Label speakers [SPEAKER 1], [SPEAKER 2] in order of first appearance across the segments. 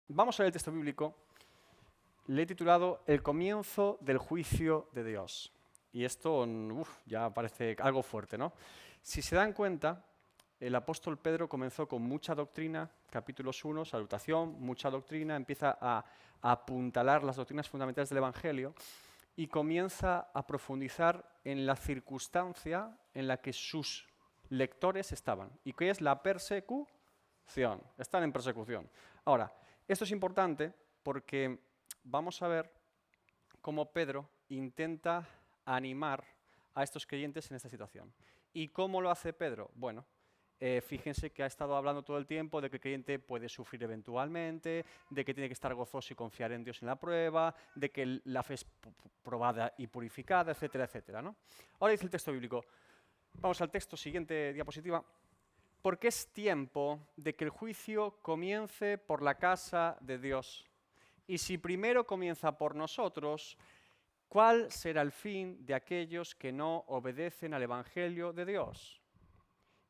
[SPEAKER 1] Vamos a ver el texto bíblico. Le he titulado El comienzo del juicio de Dios. Y esto ya parece algo fuerte, ¿no? Si se dan cuenta, el apóstol Pedro comenzó con mucha doctrina, capítulos 1, salutación, mucha doctrina, empieza a apuntalar las doctrinas fundamentales del Evangelio y comienza a profundizar en la circunstancia en la que sus lectores estaban. ¿Y qué es la persecución? Están en persecución. Ahora, esto es importante porque vamos a ver cómo Pedro intenta animar a estos creyentes en esta situación. ¿Y cómo lo hace Pedro? Bueno, fíjense que ha estado hablando todo el tiempo de que el creyente puede sufrir eventualmente, de que tiene que estar gozoso y confiar en Dios en la prueba, de que la fe es probada y purificada, etcétera, etcétera, ¿no? Ahora dice el texto bíblico. Vamos al texto, siguiente diapositiva. Porque es tiempo de que el juicio comience por la casa de Dios. Y si primero comienza por nosotros, ¿cuál será el fin de aquellos que no obedecen al Evangelio de Dios?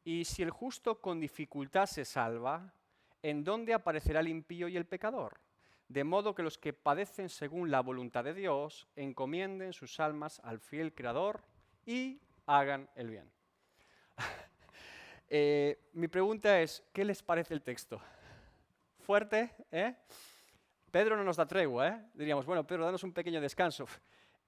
[SPEAKER 1] Y si el justo con dificultad se salva, ¿en dónde aparecerá el impío y el pecador? De modo que los que padecen según la voluntad de Dios encomienden sus almas al fiel Creador y hagan el bien. Mi pregunta es, ¿qué les parece el texto? ¿Fuerte? Pedro no nos da tregua, Diríamos, bueno, Pedro, danos un pequeño descanso.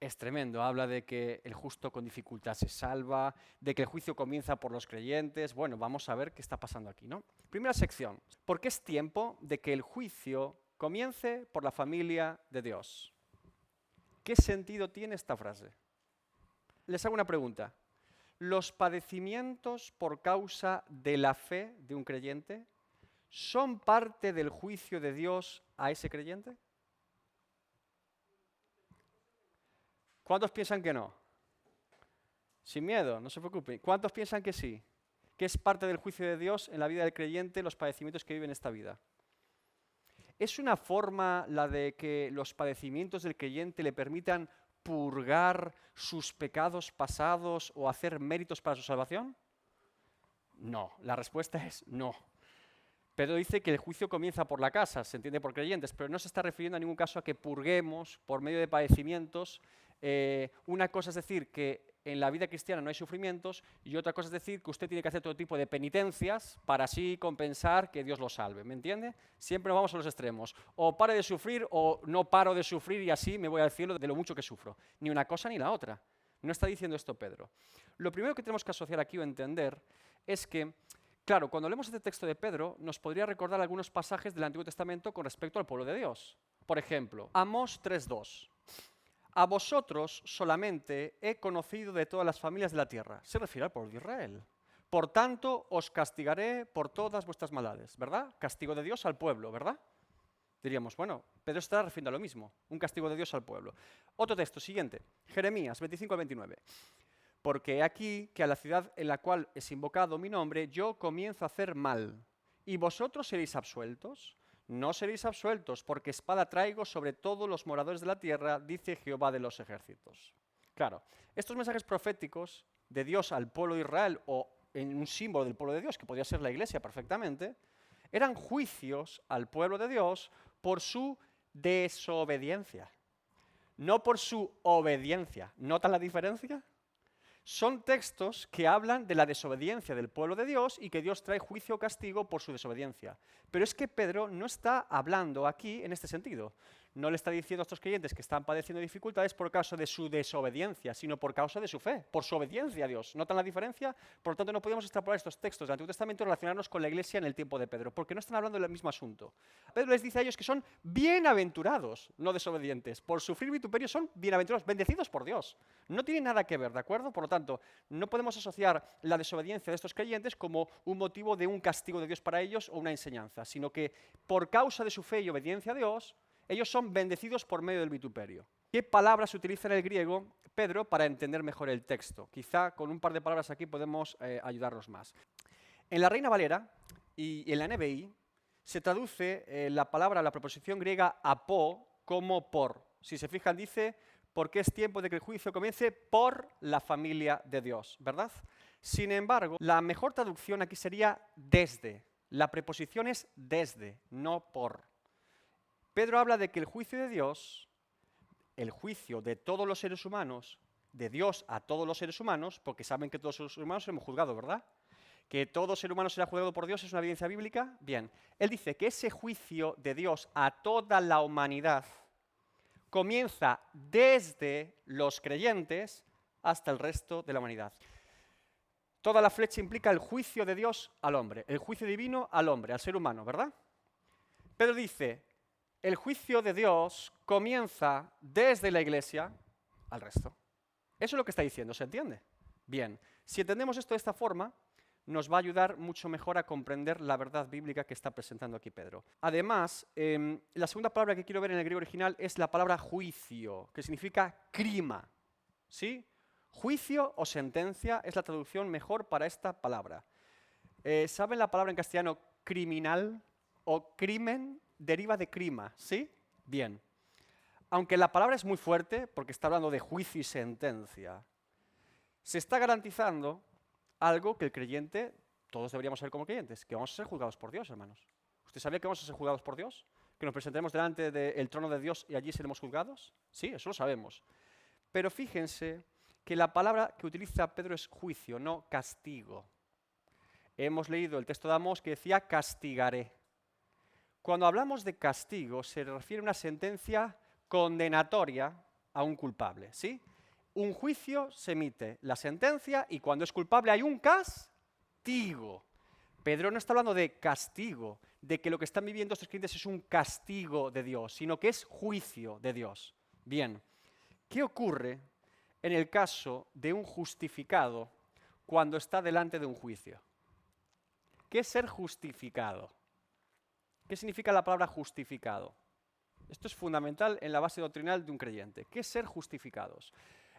[SPEAKER 1] Es tremendo, habla de que el justo con dificultad se salva, de que el juicio comienza por los creyentes. Bueno, vamos a ver qué está pasando aquí, ¿no? Primera sección, porque es tiempo de que el juicio comience por la familia de Dios. ¿Qué sentido tiene esta frase? Les hago una pregunta. ¿Los padecimientos por causa de la fe de un creyente son parte del juicio de Dios a ese creyente? ¿Cuántos piensan que no? Sin miedo, no se preocupen. ¿Cuántos piensan que sí? Que es parte del juicio de Dios en la vida del creyente los padecimientos que vive en esta vida. ¿Es una forma la de que los padecimientos del creyente le permitan purgar sus pecados pasados o hacer méritos para su salvación? No, la respuesta es no. Pedro dice que el juicio comienza por la casa, se entiende por creyentes, pero no se está refiriendo en ningún caso a que purguemos por medio de padecimientos. Una cosa es decir que en la vida cristiana no hay sufrimientos y otra cosa es decir que usted tiene que hacer todo tipo de penitencias para así compensar que Dios lo salve, ¿me entiende? Siempre nos vamos a los extremos, o pare de sufrir o no paro de sufrir y así me voy al cielo de lo mucho que sufro. Ni una cosa ni la otra. No está diciendo esto Pedro. Lo primero que tenemos que asociar aquí o entender es que claro, cuando leemos este texto de Pedro, nos podría recordar algunos pasajes del Antiguo Testamento con respecto al pueblo de Dios. Por ejemplo, Amós 3:2. A vosotros solamente he conocido de todas las familias de la tierra. Se refiere al pueblo de Israel. Por tanto, os castigaré por todas vuestras maldades, ¿verdad? Castigo de Dios al pueblo, ¿verdad? Diríamos, bueno, Pedro está refiriendo a lo mismo, un castigo de Dios al pueblo. Otro texto, siguiente, Jeremías 25-29. Porque he aquí que a la ciudad en la cual es invocado mi nombre, yo comienzo a hacer mal. ¿Y vosotros seréis absueltos? No seréis absueltos, porque espada traigo sobre todos los moradores de la tierra, dice Jehová de los ejércitos. Claro, estos mensajes proféticos de Dios al pueblo de Israel, o en un símbolo del pueblo de Dios, que podría ser la iglesia perfectamente, eran juicios al pueblo de Dios por su desobediencia, no por su obediencia. ¿Notan la diferencia? Son textos que hablan de la desobediencia del pueblo de Dios y que Dios trae juicio o castigo por su desobediencia. Pero es que Pedro no está hablando aquí en este sentido. No le está diciendo a estos creyentes que están padeciendo dificultades por causa de su desobediencia, sino por causa de su fe, por su obediencia a Dios. ¿Notan la diferencia? Por lo tanto, no podemos extrapolar estos textos del Antiguo Testamento y relacionarnos con la iglesia en el tiempo de Pedro, porque no están hablando del mismo asunto. Pedro les dice a ellos que son bienaventurados, no desobedientes. Por sufrir vituperio son bienaventurados, bendecidos por Dios. No tiene nada que ver, ¿de acuerdo? Por lo tanto, no podemos asociar la desobediencia de estos creyentes como un motivo de un castigo de Dios para ellos o una enseñanza, sino que por causa de su fe y obediencia a Dios, ellos son bendecidos por medio del vituperio. ¿Qué palabras utiliza en el griego Pedro para entender mejor el texto? Quizá con un par de palabras aquí podemos ayudarnos más. En la Reina Valera y en la NBI se traduce la preposición griega apo como por. Si se fijan dice, porque es tiempo de que el juicio comience por la familia de Dios, ¿verdad? Sin embargo, la mejor traducción aquí sería desde. La preposición es desde, no por. Pedro habla de que el juicio de Dios, el juicio de todos los seres humanos, de Dios a todos los seres humanos, porque saben que todos los seres humanos seremos juzgados, ¿verdad? Que todo ser humano será juzgado por Dios es una evidencia bíblica. Bien, él dice que ese juicio de Dios a toda la humanidad comienza desde los creyentes hasta el resto de la humanidad. Toda la flecha implica el juicio de Dios al hombre, el juicio divino al hombre, al ser humano, ¿verdad? Pedro dice, el juicio de Dios comienza desde la iglesia al resto. Eso es lo que está diciendo, ¿se entiende? Bien, si entendemos esto de esta forma, nos va a ayudar mucho mejor a comprender la verdad bíblica que está presentando aquí Pedro. Además, la segunda palabra que quiero ver en el griego original es la palabra juicio, que significa crima, ¿sí? Juicio o sentencia es la traducción mejor para esta palabra. ¿Saben la palabra en castellano criminal o crimen? Deriva de crima, ¿sí? Bien. Aunque la palabra es muy fuerte, porque está hablando de juicio y sentencia, se está garantizando algo que el creyente, todos deberíamos saber como creyentes, que vamos a ser juzgados por Dios, hermanos. ¿Usted sabía que vamos a ser juzgados por Dios? ¿Que nos presentaremos delante del trono de Dios y allí seremos juzgados? Sí, eso lo sabemos. Pero fíjense que la palabra que utiliza Pedro es juicio, no castigo. Hemos leído el texto de Amós que decía castigaré. Cuando hablamos de castigo se refiere a una sentencia condenatoria a un culpable, ¿sí? Un juicio se emite la sentencia y cuando es culpable hay un castigo. Pedro no está hablando de castigo, de que lo que están viviendo estos creyentes es un castigo de Dios, sino que es juicio de Dios. Bien, ¿qué ocurre en el caso de un justificado cuando está delante de un juicio? ¿Qué es ser justificado? ¿Qué significa la palabra justificado? Esto es fundamental en la base doctrinal de un creyente. ¿Qué es ser justificados?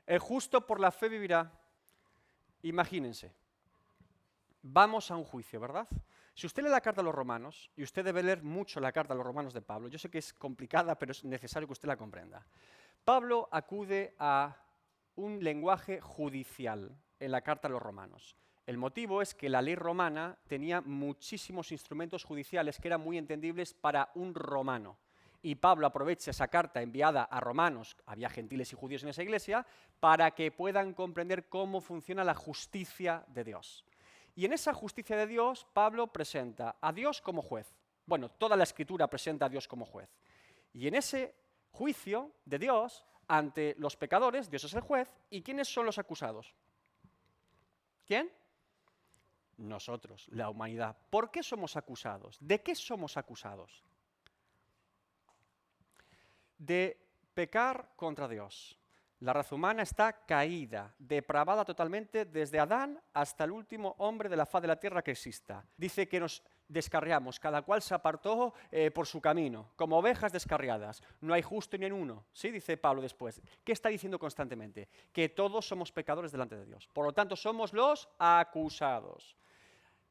[SPEAKER 1] El justo por la fe vivirá. Imagínense, vamos a un juicio, ¿verdad? Si usted lee la carta a los romanos, y usted debe leer mucho la carta a los romanos de Pablo, yo sé que es complicada, pero es necesario que usted la comprenda. Pablo acude a un lenguaje judicial en la carta a los romanos. El motivo es que la ley romana tenía muchísimos instrumentos judiciales que eran muy entendibles para un romano. Y Pablo aprovecha esa carta enviada a romanos, había gentiles y judíos en esa iglesia, para que puedan comprender cómo funciona la justicia de Dios. Y en esa justicia de Dios, Pablo presenta a Dios como juez. Bueno, toda la Escritura presenta a Dios como juez. Y en ese juicio de Dios, ante los pecadores, Dios es el juez. ¿Y quiénes son los acusados? ¿Quién? Nosotros, la humanidad. ¿Por qué somos acusados? ¿De qué somos acusados? De pecar contra Dios. La raza humana está caída, depravada totalmente desde Adán hasta el último hombre de la faz de la tierra que exista. Dice que nos descarriamos, cada cual se apartó por su camino, como ovejas descarriadas. No hay justo ni en uno, ¿sí? Dice Pablo después. ¿Qué está diciendo constantemente? Que todos somos pecadores delante de Dios. Por lo tanto, somos los acusados.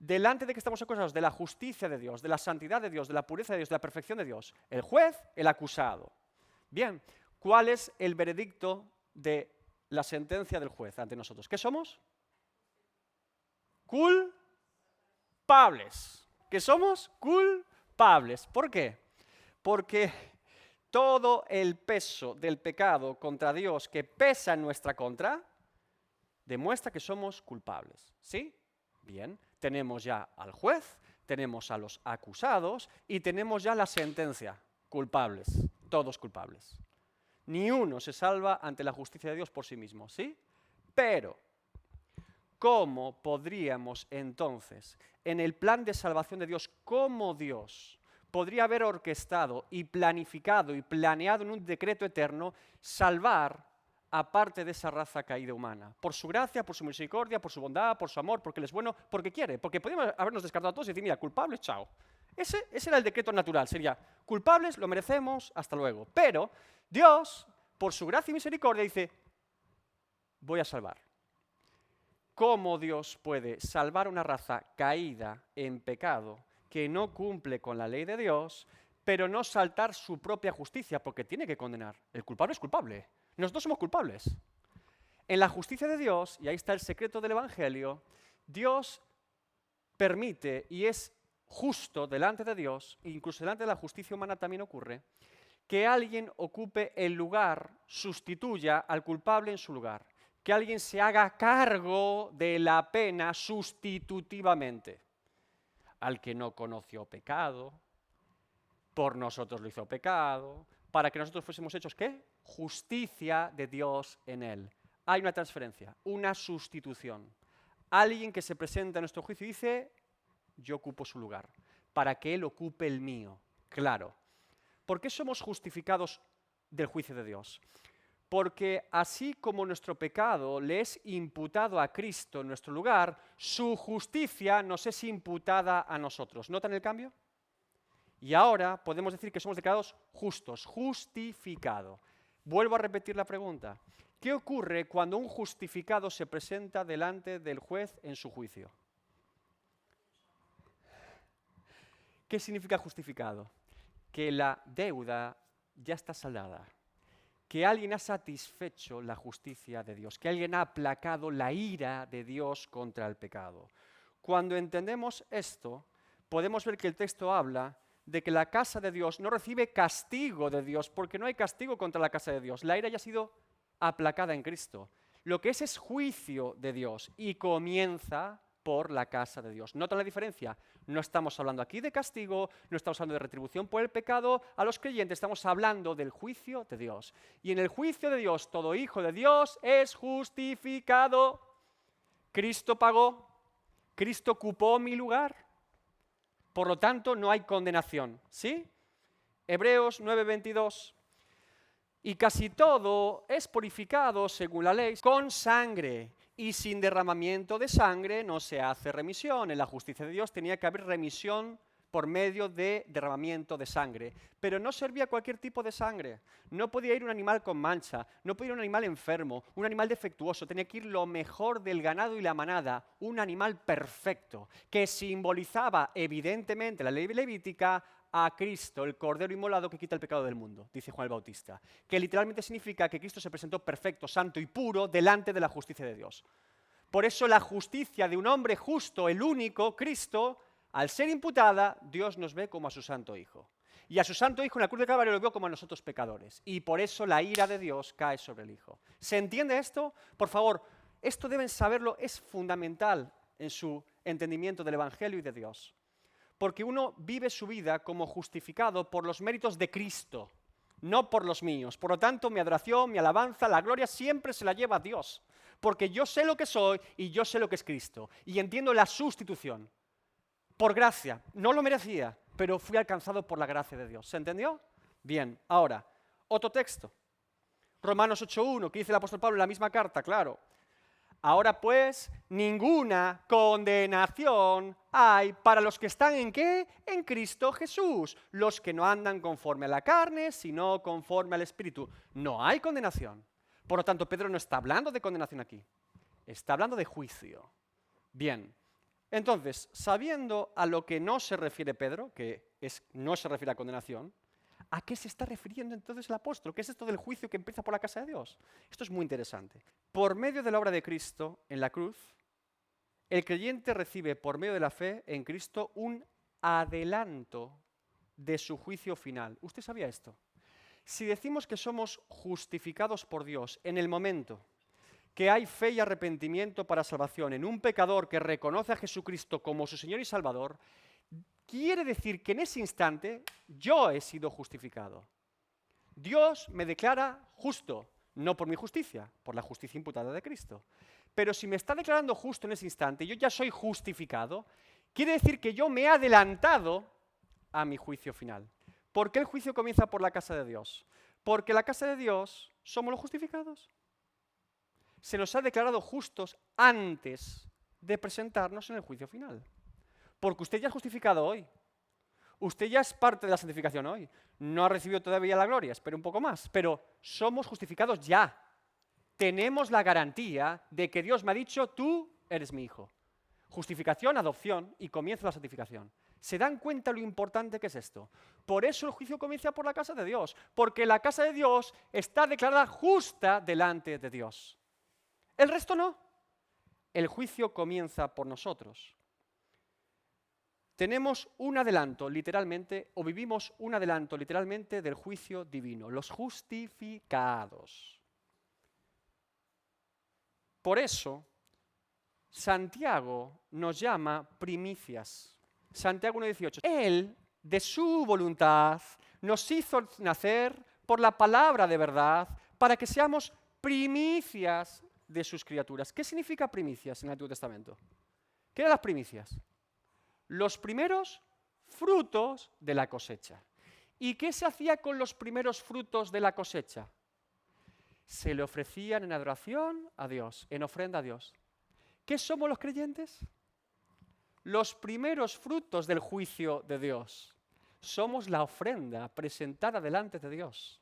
[SPEAKER 1] Delante de que estamos acusados de la justicia de Dios, de la santidad de Dios, de la pureza de Dios, de la perfección de Dios. El juez, el acusado. Bien, ¿cuál es el veredicto de la sentencia del juez ante nosotros? ¿Qué somos? Culpables. ¿Qué somos? Culpables. ¿Por qué? Porque todo el peso del pecado contra Dios que pesa en nuestra contra demuestra que somos culpables. ¿Sí? Bien, tenemos ya al juez, tenemos a los acusados y tenemos ya la sentencia. Culpables, todos culpables. Ni uno se salva ante la justicia de Dios por sí mismo, ¿sí? Pero, ¿cómo podríamos entonces, en el plan de salvación de Dios, cómo Dios podría haber orquestado y planificado y planeado en un decreto eterno salvar a parte de esa raza caída humana? Por su gracia, por su misericordia, por su bondad, por su amor, porque Él es bueno, porque quiere, porque podríamos habernos descartado a todos y decir, mira, culpables, chao. Ese era el decreto natural, sería, culpables, lo merecemos, hasta luego. Pero Dios, por su gracia y misericordia, dice, voy a salvar. ¿Cómo Dios puede salvar una raza caída en pecado que no cumple con la ley de Dios, pero no saltar su propia justicia, porque tiene que condenar? El culpable es culpable. Nosotros somos culpables. En la justicia de Dios, y ahí está el secreto del Evangelio, Dios permite y es justo delante de Dios, incluso delante de la justicia humana también ocurre, que alguien ocupe el lugar, sustituya al culpable en su lugar, que alguien se haga cargo de la pena sustitutivamente. Al que no conoció pecado, por nosotros lo hizo pecado, para que nosotros fuésemos hechos, ¿qué? Justicia de Dios en él. Hay una transferencia, una sustitución. Alguien que se presenta a nuestro juicio y dice, yo ocupo su lugar, para que él ocupe el mío. Claro. ¿Por qué somos justificados del juicio de Dios? Porque así como nuestro pecado le es imputado a Cristo en nuestro lugar, su justicia nos es imputada a nosotros. ¿Notan el cambio? Y ahora podemos decir que somos declarados justos, justificado. Vuelvo a repetir la pregunta. ¿Qué ocurre cuando un justificado se presenta delante del juez en su juicio? ¿Qué significa justificado? Que la deuda ya está saldada, que alguien ha satisfecho la justicia de Dios, que alguien ha aplacado la ira de Dios contra el pecado. Cuando entendemos esto, podemos ver que el texto habla de que la casa de Dios no recibe castigo de Dios, porque no hay castigo contra la casa de Dios. La ira ya ha sido aplacada en Cristo. Lo que es juicio de Dios y comienza por la casa de Dios. ¿Notan la diferencia? No estamos hablando aquí de castigo, no estamos hablando de retribución por el pecado a los creyentes, estamos hablando del juicio de Dios. Y en el juicio de Dios, todo hijo de Dios es justificado. Cristo pagó, Cristo ocupó mi lugar, por lo tanto no hay condenación. ¿Sí? Hebreos 9:22. Y casi todo es purificado, según la ley, con sangre. Y sin derramamiento de sangre no se hace remisión. En la justicia de Dios tenía que haber remisión por medio de derramamiento de sangre. Pero no servía cualquier tipo de sangre. No podía ir un animal con mancha, no podía ir un animal enfermo, un animal defectuoso. Tenía que ir lo mejor del ganado y la manada, un animal perfecto, que simbolizaba evidentemente la ley levítica a Cristo, el Cordero inmolado que quita el pecado del mundo, dice Juan el Bautista, que literalmente significa que Cristo se presentó perfecto, santo y puro delante de la justicia de Dios. Por eso la justicia de un hombre justo, el único, Cristo, al ser imputada, Dios nos ve como a su santo Hijo. Y a su santo Hijo en la cruz de Calvario lo vio como a nosotros pecadores. Y por eso la ira de Dios cae sobre el Hijo. ¿Se entiende esto? Por favor, esto deben saberlo, es fundamental en su entendimiento del Evangelio y de Dios. Porque uno vive su vida como justificado por los méritos de Cristo, no por los míos. Por lo tanto, mi adoración, mi alabanza, la gloria siempre se la lleva a Dios. Porque yo sé lo que soy y yo sé lo que es Cristo. Y entiendo la sustitución. Por gracia, no lo merecía, pero fui alcanzado por la gracia de Dios. ¿Se entendió? Bien, ahora, otro texto. Romanos 8:1, que dice el apóstol Pablo en la misma carta, claro. Ahora pues, ninguna condenación hay para los que están ¿en qué? En Cristo Jesús. Los que no andan conforme a la carne, sino conforme al Espíritu. No hay condenación. Por lo tanto, Pedro no está hablando de condenación aquí. Está hablando de juicio. Bien. Entonces, sabiendo a lo que no se refiere Pedro, no se refiere a condenación, ¿a qué se está refiriendo entonces el apóstol? ¿Qué es esto del juicio que empieza por la casa de Dios? Esto es muy interesante. Por medio de la obra de Cristo en la cruz, el creyente recibe por medio de la fe en Cristo un adelanto de su juicio final. ¿Usted sabía esto? Si decimos que somos justificados por Dios en el momento que hay fe y arrepentimiento para salvación en un pecador que reconoce a Jesucristo como su Señor y Salvador, quiere decir que en ese instante yo he sido justificado. Dios me declara justo, no por mi justicia, por la justicia imputada de Cristo. Pero si me está declarando justo en ese instante, yo ya soy justificado, quiere decir que yo me he adelantado a mi juicio final. ¿Por qué el juicio comienza por la casa de Dios? Porque la casa de Dios somos los justificados. Se nos ha declarado justos antes de presentarnos en el juicio final. Porque usted ya es justificado hoy. Usted ya es parte de la santificación hoy. No ha recibido todavía la gloria, espere un poco más. Pero somos justificados ya. Tenemos la garantía de que Dios me ha dicho, tú eres mi hijo. Justificación, adopción y comienzo la santificación. ¿Se dan cuenta lo importante que es esto? Por eso el juicio comienza por la casa de Dios. Porque la casa de Dios está declarada justa delante de Dios. El resto no. El juicio comienza por nosotros. tenemos un adelanto, literalmente, o vivimos un adelanto, literalmente, del juicio divino, los justificados. Por eso, Santiago nos llama primicias. Santiago 1:18. Él, de su voluntad, nos hizo nacer por la palabra de verdad para que seamos primicias de sus criaturas. ¿Qué significa primicias en el Antiguo Testamento? ¿Qué eran las primicias? Los primeros frutos de la cosecha. ¿Y qué se hacía con los primeros frutos de la cosecha? Se le ofrecían en adoración a Dios, en ofrenda a Dios. ¿Qué somos los creyentes? Los primeros frutos del juicio de Dios. Somos la ofrenda presentada delante de Dios.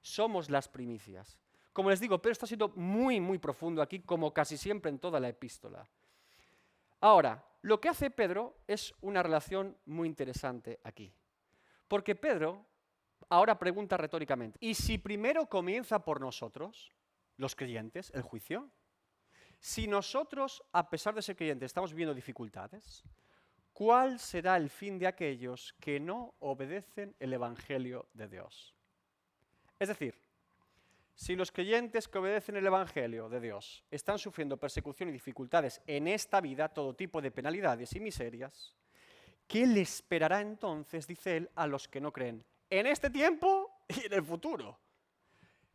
[SPEAKER 1] Somos las primicias. Como les digo, Pedro está siendo muy, muy profundo aquí, como casi siempre en toda la epístola. Ahora, lo que hace Pedro es una relación muy interesante aquí. Porque Pedro ahora pregunta retóricamente, ¿y si primero comienza por nosotros, los creyentes, el juicio? Si nosotros, a pesar de ser creyentes, estamos viviendo dificultades, ¿cuál será el fin de aquellos que no obedecen el Evangelio de Dios? Es decir, si los creyentes que obedecen el Evangelio de Dios están sufriendo persecución y dificultades en esta vida, todo tipo de penalidades y miserias, ¿qué le esperará entonces, dice él, a los que no creen? En este tiempo y en el futuro.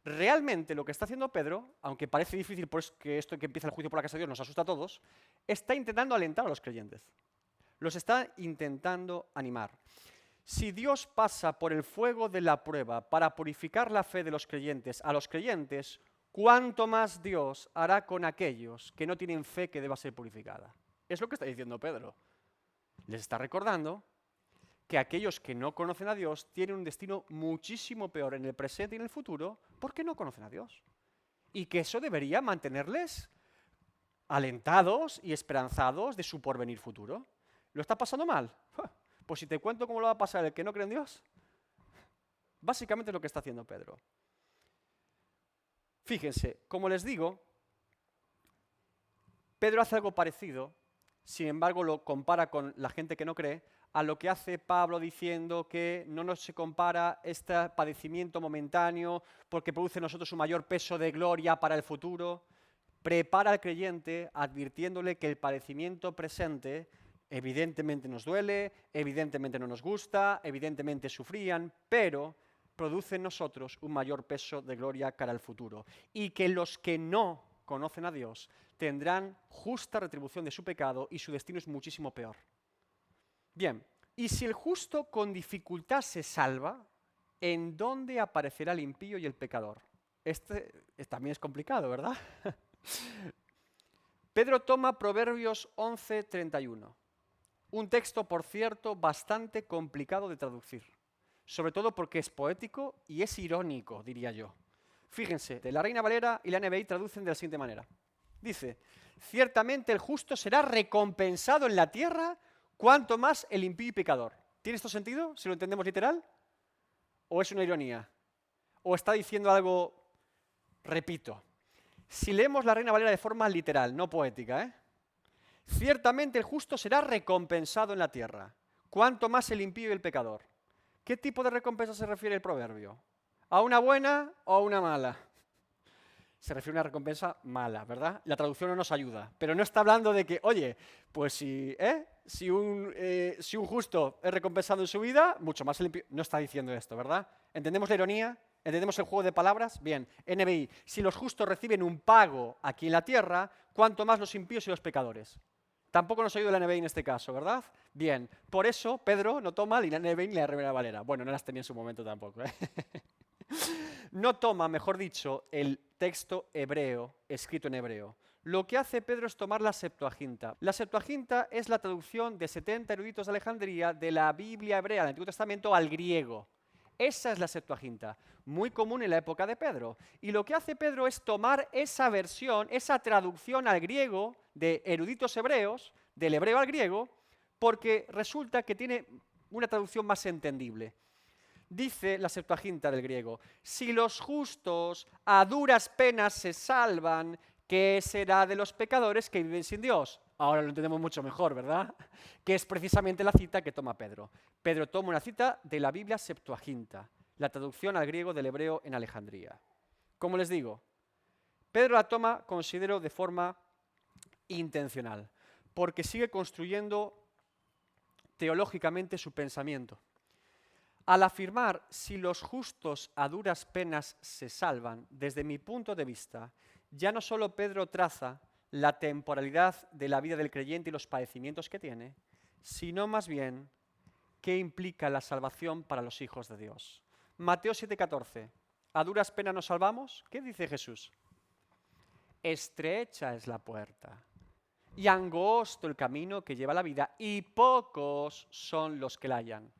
[SPEAKER 1] Realmente lo que está haciendo Pedro, aunque parece difícil porque esto que empieza el juicio por la casa de Dios nos asusta a todos, está intentando alentar a los creyentes. Los está intentando animar. Si Dios pasa por el fuego de la prueba para purificar la fe de los creyentes a los creyentes, ¿cuánto más Dios hará con aquellos que no tienen fe que deba ser purificada? Es lo que está diciendo Pedro. Les está recordando que aquellos que no conocen a Dios tienen un destino muchísimo peor en el presente y en el futuro porque no conocen a Dios. Y que eso debería mantenerles alentados y esperanzados de su porvenir futuro. ¿Lo está pasando mal? Pues si te cuento cómo lo va a pasar el que no cree en Dios. Básicamente es lo que está haciendo Pedro. Fíjense, como les digo, Pedro hace algo parecido, sin embargo lo compara con la gente que no cree, a lo que hace Pablo diciendo que no nos se compara este padecimiento momentáneo porque produce en nosotros un mayor peso de gloria para el futuro. Prepara al creyente advirtiéndole que el padecimiento presente evidentemente nos duele, evidentemente no nos gusta, evidentemente sufrían, pero produce en nosotros un mayor peso de gloria cara al futuro. Y que los que no conocen a Dios tendrán justa retribución de su pecado y su destino es muchísimo peor. Bien, y si el justo con dificultad se salva, ¿en dónde aparecerá el impío y el pecador? También es complicado, ¿verdad? Pedro toma Proverbios 11:31. Un texto, por cierto, bastante complicado de traducir, sobre todo porque es poético y es irónico, diría yo. Fíjense, de la Reina Valera y la NBI traducen de la siguiente manera. Dice, ciertamente el justo será recompensado en la tierra, cuanto más el impío y pecador. ¿Tiene esto sentido, si lo entendemos literal? ¿O es una ironía? ¿O está diciendo algo, repito? Si leemos la Reina Valera de forma literal, no poética, ciertamente el justo será recompensado en la tierra, cuanto más el impío y el pecador. ¿Qué tipo de recompensa se refiere el proverbio? ¿A una buena o a una mala? Se refiere a una recompensa mala, ¿verdad? La traducción no nos ayuda, pero no está hablando de que, oye, pues si un justo es recompensado en su vida, mucho más el impío. No está diciendo esto, ¿verdad? ¿Entendemos la ironía? ¿Entendemos el juego de palabras? Bien, NBI, si los justos reciben un pago aquí en la tierra, ¿cuánto más los impíos y los pecadores? Tampoco nos ayuda la NBI en este caso, ¿verdad? Bien, por eso Pedro no toma ni la NBI ni la Reina Valera. Bueno, no las tenía en su momento tampoco, No toma, mejor dicho, el texto hebreo, escrito en hebreo. Lo que hace Pedro es tomar la Septuaginta. La Septuaginta es la traducción de 70 eruditos de Alejandría de la Biblia hebrea del Antiguo Testamento al griego. Esa es la Septuaginta, muy común en la época de Pedro. Y lo que hace Pedro es tomar esa versión, esa traducción al griego de eruditos hebreos, del hebreo al griego, porque resulta que tiene una traducción más entendible. Dice la Septuaginta del griego, si los justos a duras penas se salvan, ¿qué será de los pecadores que viven sin Dios? Ahora lo entendemos mucho mejor, ¿verdad? Que es precisamente la cita que toma Pedro. Pedro toma una cita de la Biblia Septuaginta, la traducción al griego del hebreo en Alejandría. Como les digo, Pedro la toma, considero, de forma intencional, porque sigue construyendo teológicamente su pensamiento. Al afirmar, si los justos a duras penas se salvan, desde mi punto de vista, ya no solo Pedro traza la temporalidad de la vida del creyente y los padecimientos que tiene, sino más bien qué implica la salvación para los hijos de Dios. Mateo 7:14, ¿a duras penas nos salvamos? ¿Qué dice Jesús? Estrecha es la puerta y angosto el camino que lleva a la vida, y pocos son los que la hallan.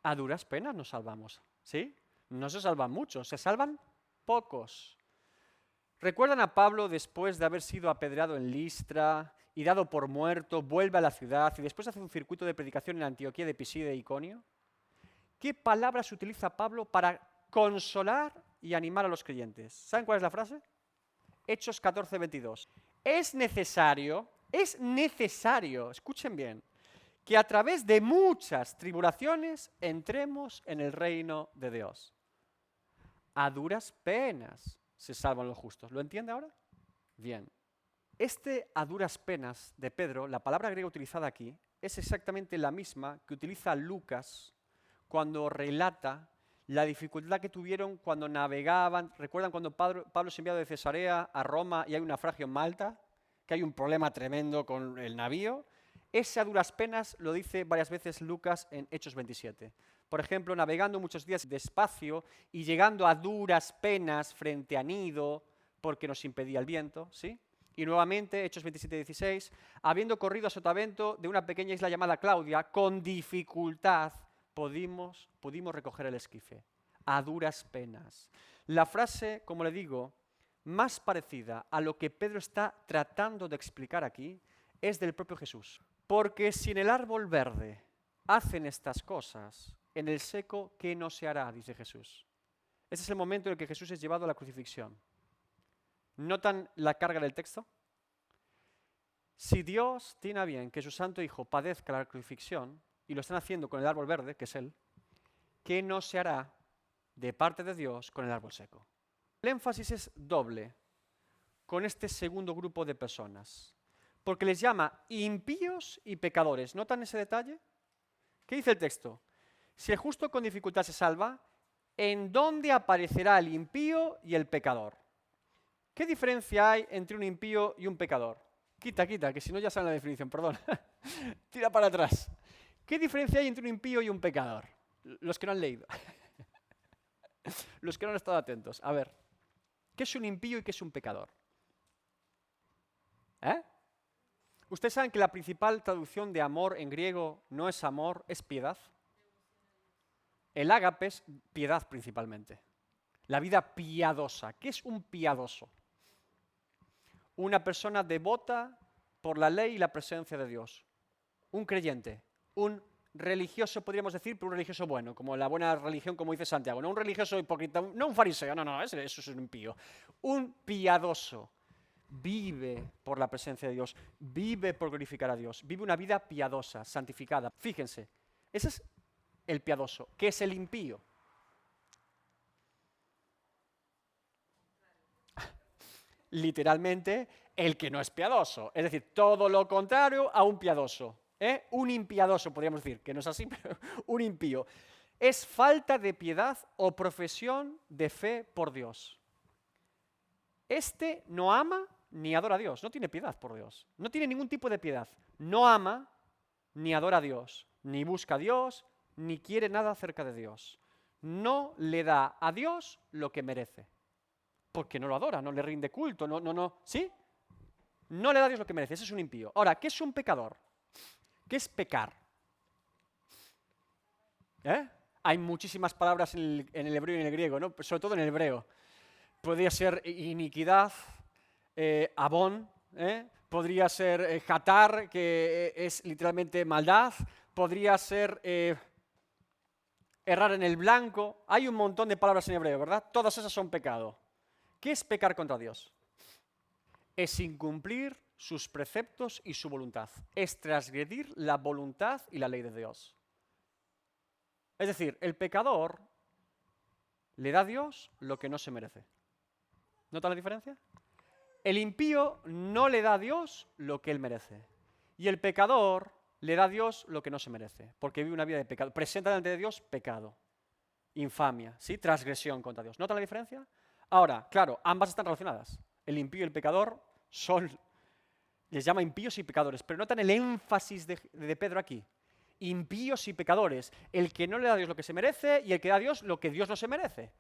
[SPEAKER 1] A duras penas nos salvamos, ¿sí? No se salvan muchos, se salvan pocos. ¿Recuerdan a Pablo después de haber sido apedreado en Listra y dado por muerto, vuelve a la ciudad y después hace un circuito de predicación en Antioquía de Pisidia e Iconio? ¿Qué palabras utiliza Pablo para consolar y animar a los creyentes? ¿Saben cuál es la frase? Hechos 14:22. Es necesario, escuchen bien, que a través de muchas tribulaciones entremos en el reino de Dios. A duras penas se salvan los justos. ¿Lo entiende ahora? Bien. A duras penas de Pedro, la palabra griega utilizada aquí, es exactamente la misma que utiliza Lucas cuando relata la dificultad que tuvieron cuando navegaban. ¿Recuerdan cuando Pablo es enviado de Cesarea a Roma y hay un naufragio en Malta? Que hay un problema tremendo con el navío. Ese a duras penas lo dice varias veces Lucas en Hechos 27. Por ejemplo, navegando muchos días despacio y llegando a duras penas frente a Nido porque nos impedía el viento, ¿sí? Y nuevamente, Hechos 27:16, habiendo corrido a sotavento de una pequeña isla llamada Claudia, con dificultad pudimos recoger el esquife. A duras penas. La frase, como le digo, más parecida a lo que Pedro está tratando de explicar aquí es del propio Jesús. Porque si en el árbol verde hacen estas cosas, en el seco, ¿qué no se hará?, dice Jesús. Ese es el momento en el que Jesús es llevado a la crucifixión. ¿Notan la carga del texto? Si Dios tiene a bien que su santo Hijo padezca la crucifixión, y lo están haciendo con el árbol verde, que es Él, ¿qué no se hará de parte de Dios con el árbol seco? El énfasis es doble con este segundo grupo de personas, porque les llama impíos y pecadores. ¿Notan ese detalle? ¿Qué dice el texto? Si el justo con dificultad se salva, ¿en dónde aparecerá el impío y el pecador? ¿Qué diferencia hay entre un impío y un pecador? Quita, que si no ya saben la definición, perdón. Tira para atrás. ¿Qué diferencia hay entre un impío y un pecador? Los que no han leído. Los que no han estado atentos. A ver, ¿qué es un impío y qué es un pecador? ¿Ustedes saben que la principal traducción de amor en griego no es amor, es piedad? El ágape es piedad principalmente. La vida piadosa. ¿Qué es un piadoso? Una persona devota por la ley y la presencia de Dios. Un creyente. Un religioso, podríamos decir, pero un religioso bueno, como la buena religión, como dice Santiago. No un religioso hipócrita, no un fariseo, no, eso es un impío. Un piadoso. Vive por la presencia de Dios, vive por glorificar a Dios, vive una vida piadosa, santificada. Fíjense, ese es el piadoso. ¿Qué es el impío? Literalmente, el que no es piadoso. Es decir, todo lo contrario a un piadoso. Un impiadoso, podríamos decir, que no es así, pero un impío. Es falta de piedad o profesión de fe por Dios. Este no ama ni adora a Dios, no tiene piedad por Dios, no tiene ningún tipo de piedad, no ama ni adora a Dios, ni busca a Dios, ni quiere nada acerca de Dios. No le da a Dios lo que merece, porque no lo adora, no le rinde culto, ¿sí? No le da a Dios lo que merece, ese es un impío. Ahora, ¿qué es un pecador? ¿Qué es pecar? Hay muchísimas palabras en el hebreo y en el griego, ¿no? Sobre todo en el hebreo. Podría ser iniquidad, abón, podría ser jatar, que es literalmente maldad, podría ser errar en el blanco. Hay un montón de palabras en hebreo, ¿verdad? Todas esas son pecado. ¿Qué es pecar contra Dios? Es incumplir sus preceptos y su voluntad. Es transgredir la voluntad y la ley de Dios. Es decir, el pecador le da a Dios lo que no se merece. ¿Nota la diferencia? El impío no le da a Dios lo que él merece. Y el pecador le da a Dios lo que no se merece, porque vive una vida de pecado. Presenta delante de Dios pecado, infamia, ¿sí? Transgresión contra Dios. ¿Nota la diferencia? Ahora, claro, ambas están relacionadas. El impío y el pecador les llama impíos y pecadores, pero notan el énfasis de Pedro aquí. Impíos y pecadores, el que no le da a Dios lo que se merece y el que da a Dios lo que Dios no se merece.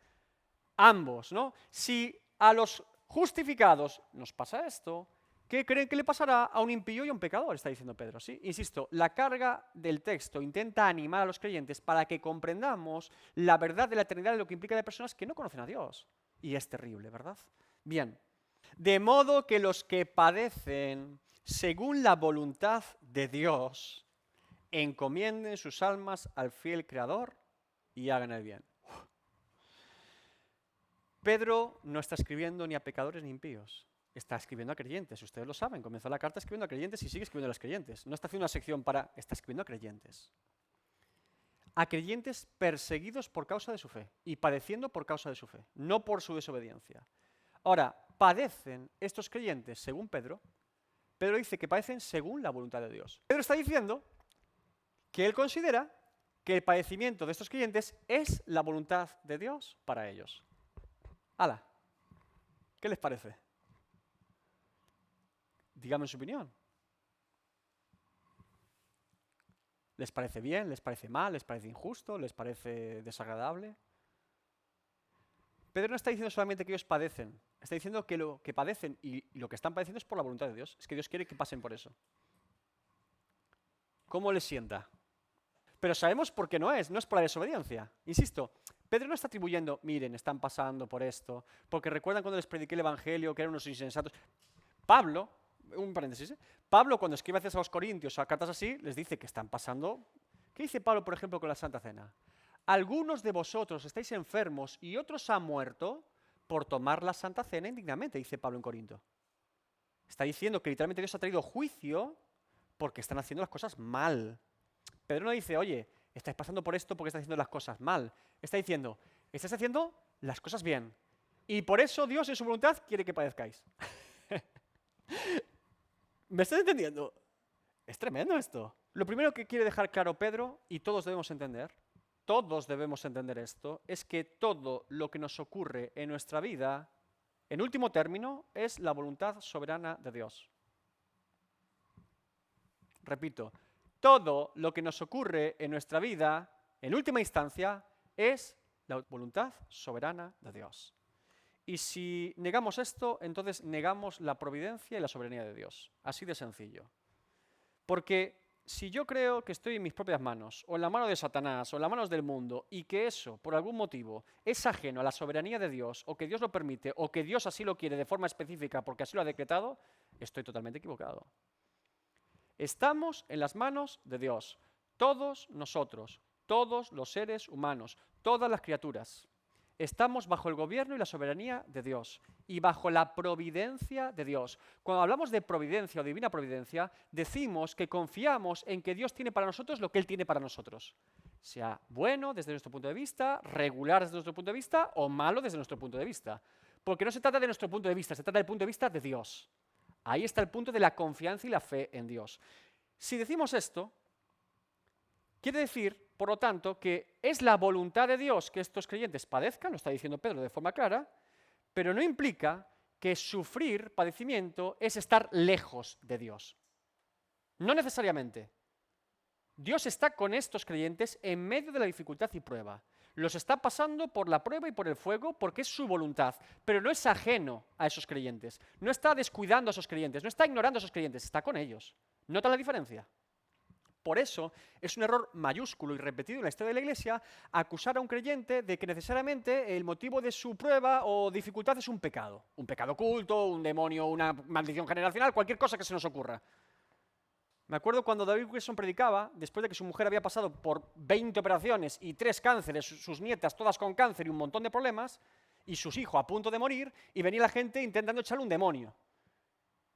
[SPEAKER 1] Ambos, ¿no? Si a los justificados nos pasa esto, ¿qué creen que le pasará a un impío y a un pecador? Está diciendo Pedro, ¿sí? Insisto, la carga del texto intenta animar a los creyentes para que comprendamos la verdad de la eternidad de lo que implica de personas que no conocen a Dios. Y es terrible, ¿verdad? Bien. De modo que los que padecen según la voluntad de Dios encomienden sus almas al fiel Creador y hagan el bien. Pedro no está escribiendo ni a pecadores ni impíos, está escribiendo a creyentes, ustedes lo saben, comenzó la carta escribiendo a creyentes y sigue escribiendo a los creyentes. No está haciendo una sección está escribiendo a creyentes. A creyentes perseguidos por causa de su fe y padeciendo por causa de su fe, no por su desobediencia. Ahora, padecen estos creyentes, según Pedro dice que padecen según la voluntad de Dios. Pedro está diciendo que él considera que el padecimiento de estos creyentes es la voluntad de Dios para ellos. ¡Hala! ¿Qué les parece? Díganme su opinión. ¿Les parece bien? ¿Les parece mal? ¿Les parece injusto? ¿Les parece desagradable? Pedro no está diciendo solamente que ellos padecen, está diciendo que lo que padecen y lo que están padeciendo es por la voluntad de Dios. Es que Dios quiere que pasen por eso. ¿Cómo les sienta? Pero sabemos por qué no es por la desobediencia. Insisto, Pedro no está atribuyendo, miren, están pasando por esto, porque recuerdan cuando les prediqué el Evangelio que eran unos insensatos. Pablo, un paréntesis, Pablo cuando escribe a los Corintios o a cartas así, les dice que están pasando. ¿Qué dice Pablo, por ejemplo, con la Santa Cena? Algunos de vosotros estáis enfermos y otros han muerto por tomar la Santa Cena indignamente, dice Pablo en Corinto. Está diciendo que literalmente Dios ha traído juicio porque están haciendo las cosas mal. Pedro no dice, oye, estáis pasando por esto porque estáis haciendo las cosas mal. Está diciendo, estáis haciendo las cosas bien. Y por eso Dios en su voluntad quiere que padezcáis. ¿Me estás entendiendo? Es tremendo esto. Lo primero que quiere dejar claro Pedro, y todos debemos entender esto, es que todo lo que nos ocurre en nuestra vida, en último término, es la voluntad soberana de Dios. Repito, todo lo que nos ocurre en nuestra vida, en última instancia, es la voluntad soberana de Dios. Y si negamos esto, entonces negamos la providencia y la soberanía de Dios. Así de sencillo. Porque si yo creo que estoy en mis propias manos, o en la mano de Satanás, o en las manos del mundo, y que eso, por algún motivo, es ajeno a la soberanía de Dios, o que Dios lo permite, o que Dios así lo quiere de forma específica porque así lo ha decretado, estoy totalmente equivocado. Estamos en las manos de Dios, todos nosotros, todos los seres humanos, todas las criaturas. Estamos bajo el gobierno y la soberanía de Dios y bajo la providencia de Dios. Cuando hablamos de providencia o divina providencia, decimos que confiamos en que Dios tiene para nosotros lo que Él tiene para nosotros. Sea bueno desde nuestro punto de vista, regular desde nuestro punto de vista o malo desde nuestro punto de vista. Porque no se trata de nuestro punto de vista, se trata del punto de vista de Dios. Ahí está el punto de la confianza y la fe en Dios. Si decimos esto, quiere decir, por lo tanto, que es la voluntad de Dios que estos creyentes padezcan, lo está diciendo Pedro de forma clara, pero no implica que sufrir padecimiento es estar lejos de Dios. No necesariamente. Dios está con estos creyentes en medio de la dificultad y prueba. Los está pasando por la prueba y por el fuego porque es su voluntad, pero no es ajeno a esos creyentes. No está descuidando a esos creyentes, no está ignorando a esos creyentes, está con ellos. ¿Nota la diferencia? Por eso es un error mayúsculo y repetido en la historia de la Iglesia acusar a un creyente de que necesariamente el motivo de su prueba o dificultad es un pecado oculto, un demonio, una maldición generacional, cualquier cosa que se nos ocurra. Me acuerdo cuando David Wilson predicaba, después de que su mujer había pasado por 20 operaciones y 3 cánceres, sus nietas todas con cáncer y un montón de problemas, y sus hijos a punto de morir, y venía la gente intentando echarle un demonio.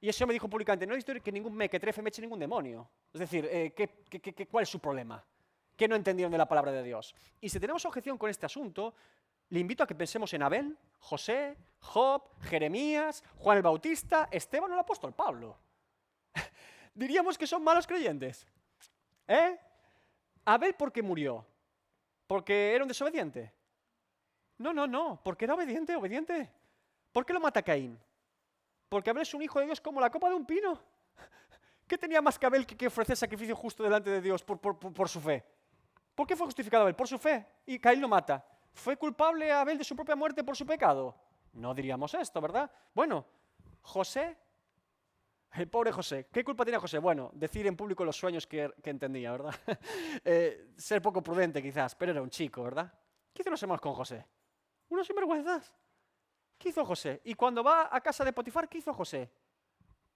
[SPEAKER 1] Y ese hombre dijo públicamente, no necesito que ningún mequetrefe me eche ningún demonio. Es decir, ¿cuál es su problema? ¿Qué no entendieron de la palabra de Dios? Y si tenemos objeción con este asunto, le invito a que pensemos en Abel, José, Job, Jeremías, Juan el Bautista, Esteban o el apóstol Pablo. Diríamos que son malos creyentes. ¿Eh? Abel, ¿por qué murió? ¿Porque era un desobediente? No, porque era obediente. ¿Por qué lo mata Caín? Porque Abel es un hijo de Dios como la copa de un pino. ¿Qué tenía más que Abel que ofrecer sacrificio justo delante de Dios por su fe? ¿Por qué fue justificado Abel? Por su fe. Y Caín lo mata. ¿Fue culpable Abel de su propia muerte por su pecado? No diríamos esto, ¿verdad? Bueno, José, el pobre José. ¿Qué culpa tenía José? Bueno, decir en público los sueños que entendía, ¿verdad? Ser poco prudente quizás, pero era un chico, ¿verdad? ¿Qué hizo los hermanos con José? Unos sinvergüenzas. ¿Qué hizo José? Y cuando va a casa de Potifar, ¿qué hizo José?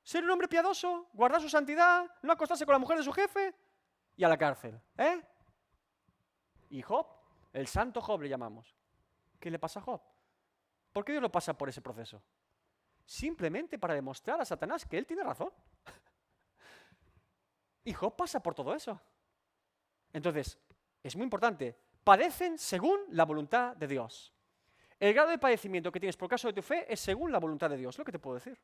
[SPEAKER 1] ¿Ser un hombre piadoso? ¿Guardar su santidad? ¿No acostarse con la mujer de su jefe? Y a la cárcel, ¿eh? ¿Y Job? El santo Job le llamamos. ¿Qué le pasa a Job? ¿Por qué Dios lo pasa por ese proceso? Simplemente para demostrar a Satanás que él tiene razón. Y Job pasa por todo eso. Entonces, es muy importante. Padecen según la voluntad de Dios. El grado de padecimiento que tienes por causa de tu fe es según la voluntad de Dios, lo que te puedo decir.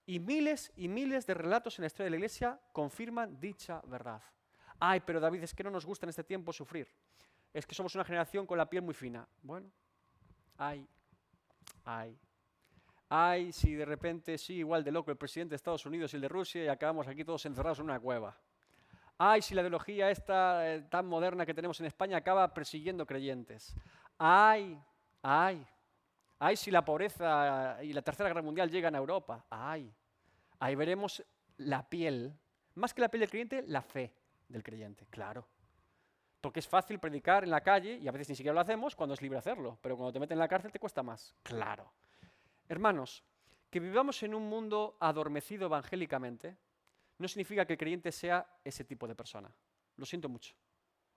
[SPEAKER 1] Y miles de relatos en la historia de la Iglesia confirman dicha verdad. Ay, pero David, es que no nos gusta en este tiempo sufrir. Es que somos una generación con la piel muy fina. Bueno, ay, si de repente, sí, igual de loco el presidente de Estados Unidos y el de Rusia y acabamos aquí todos encerrados en una cueva. Ay, si la ideología esta tan moderna que tenemos en España acaba persiguiendo creyentes. Ay, si la pobreza y la Tercera Guerra Mundial llegan a Europa. Ahí veremos la piel, más que la piel del creyente, la fe del creyente, claro. Porque es fácil predicar en la calle, y a veces ni siquiera lo hacemos, cuando es libre hacerlo, pero cuando te meten en la cárcel te cuesta más, claro. Hermanos, que vivamos en un mundo adormecido evangélicamente no significa que el creyente sea ese tipo de persona. Lo siento mucho.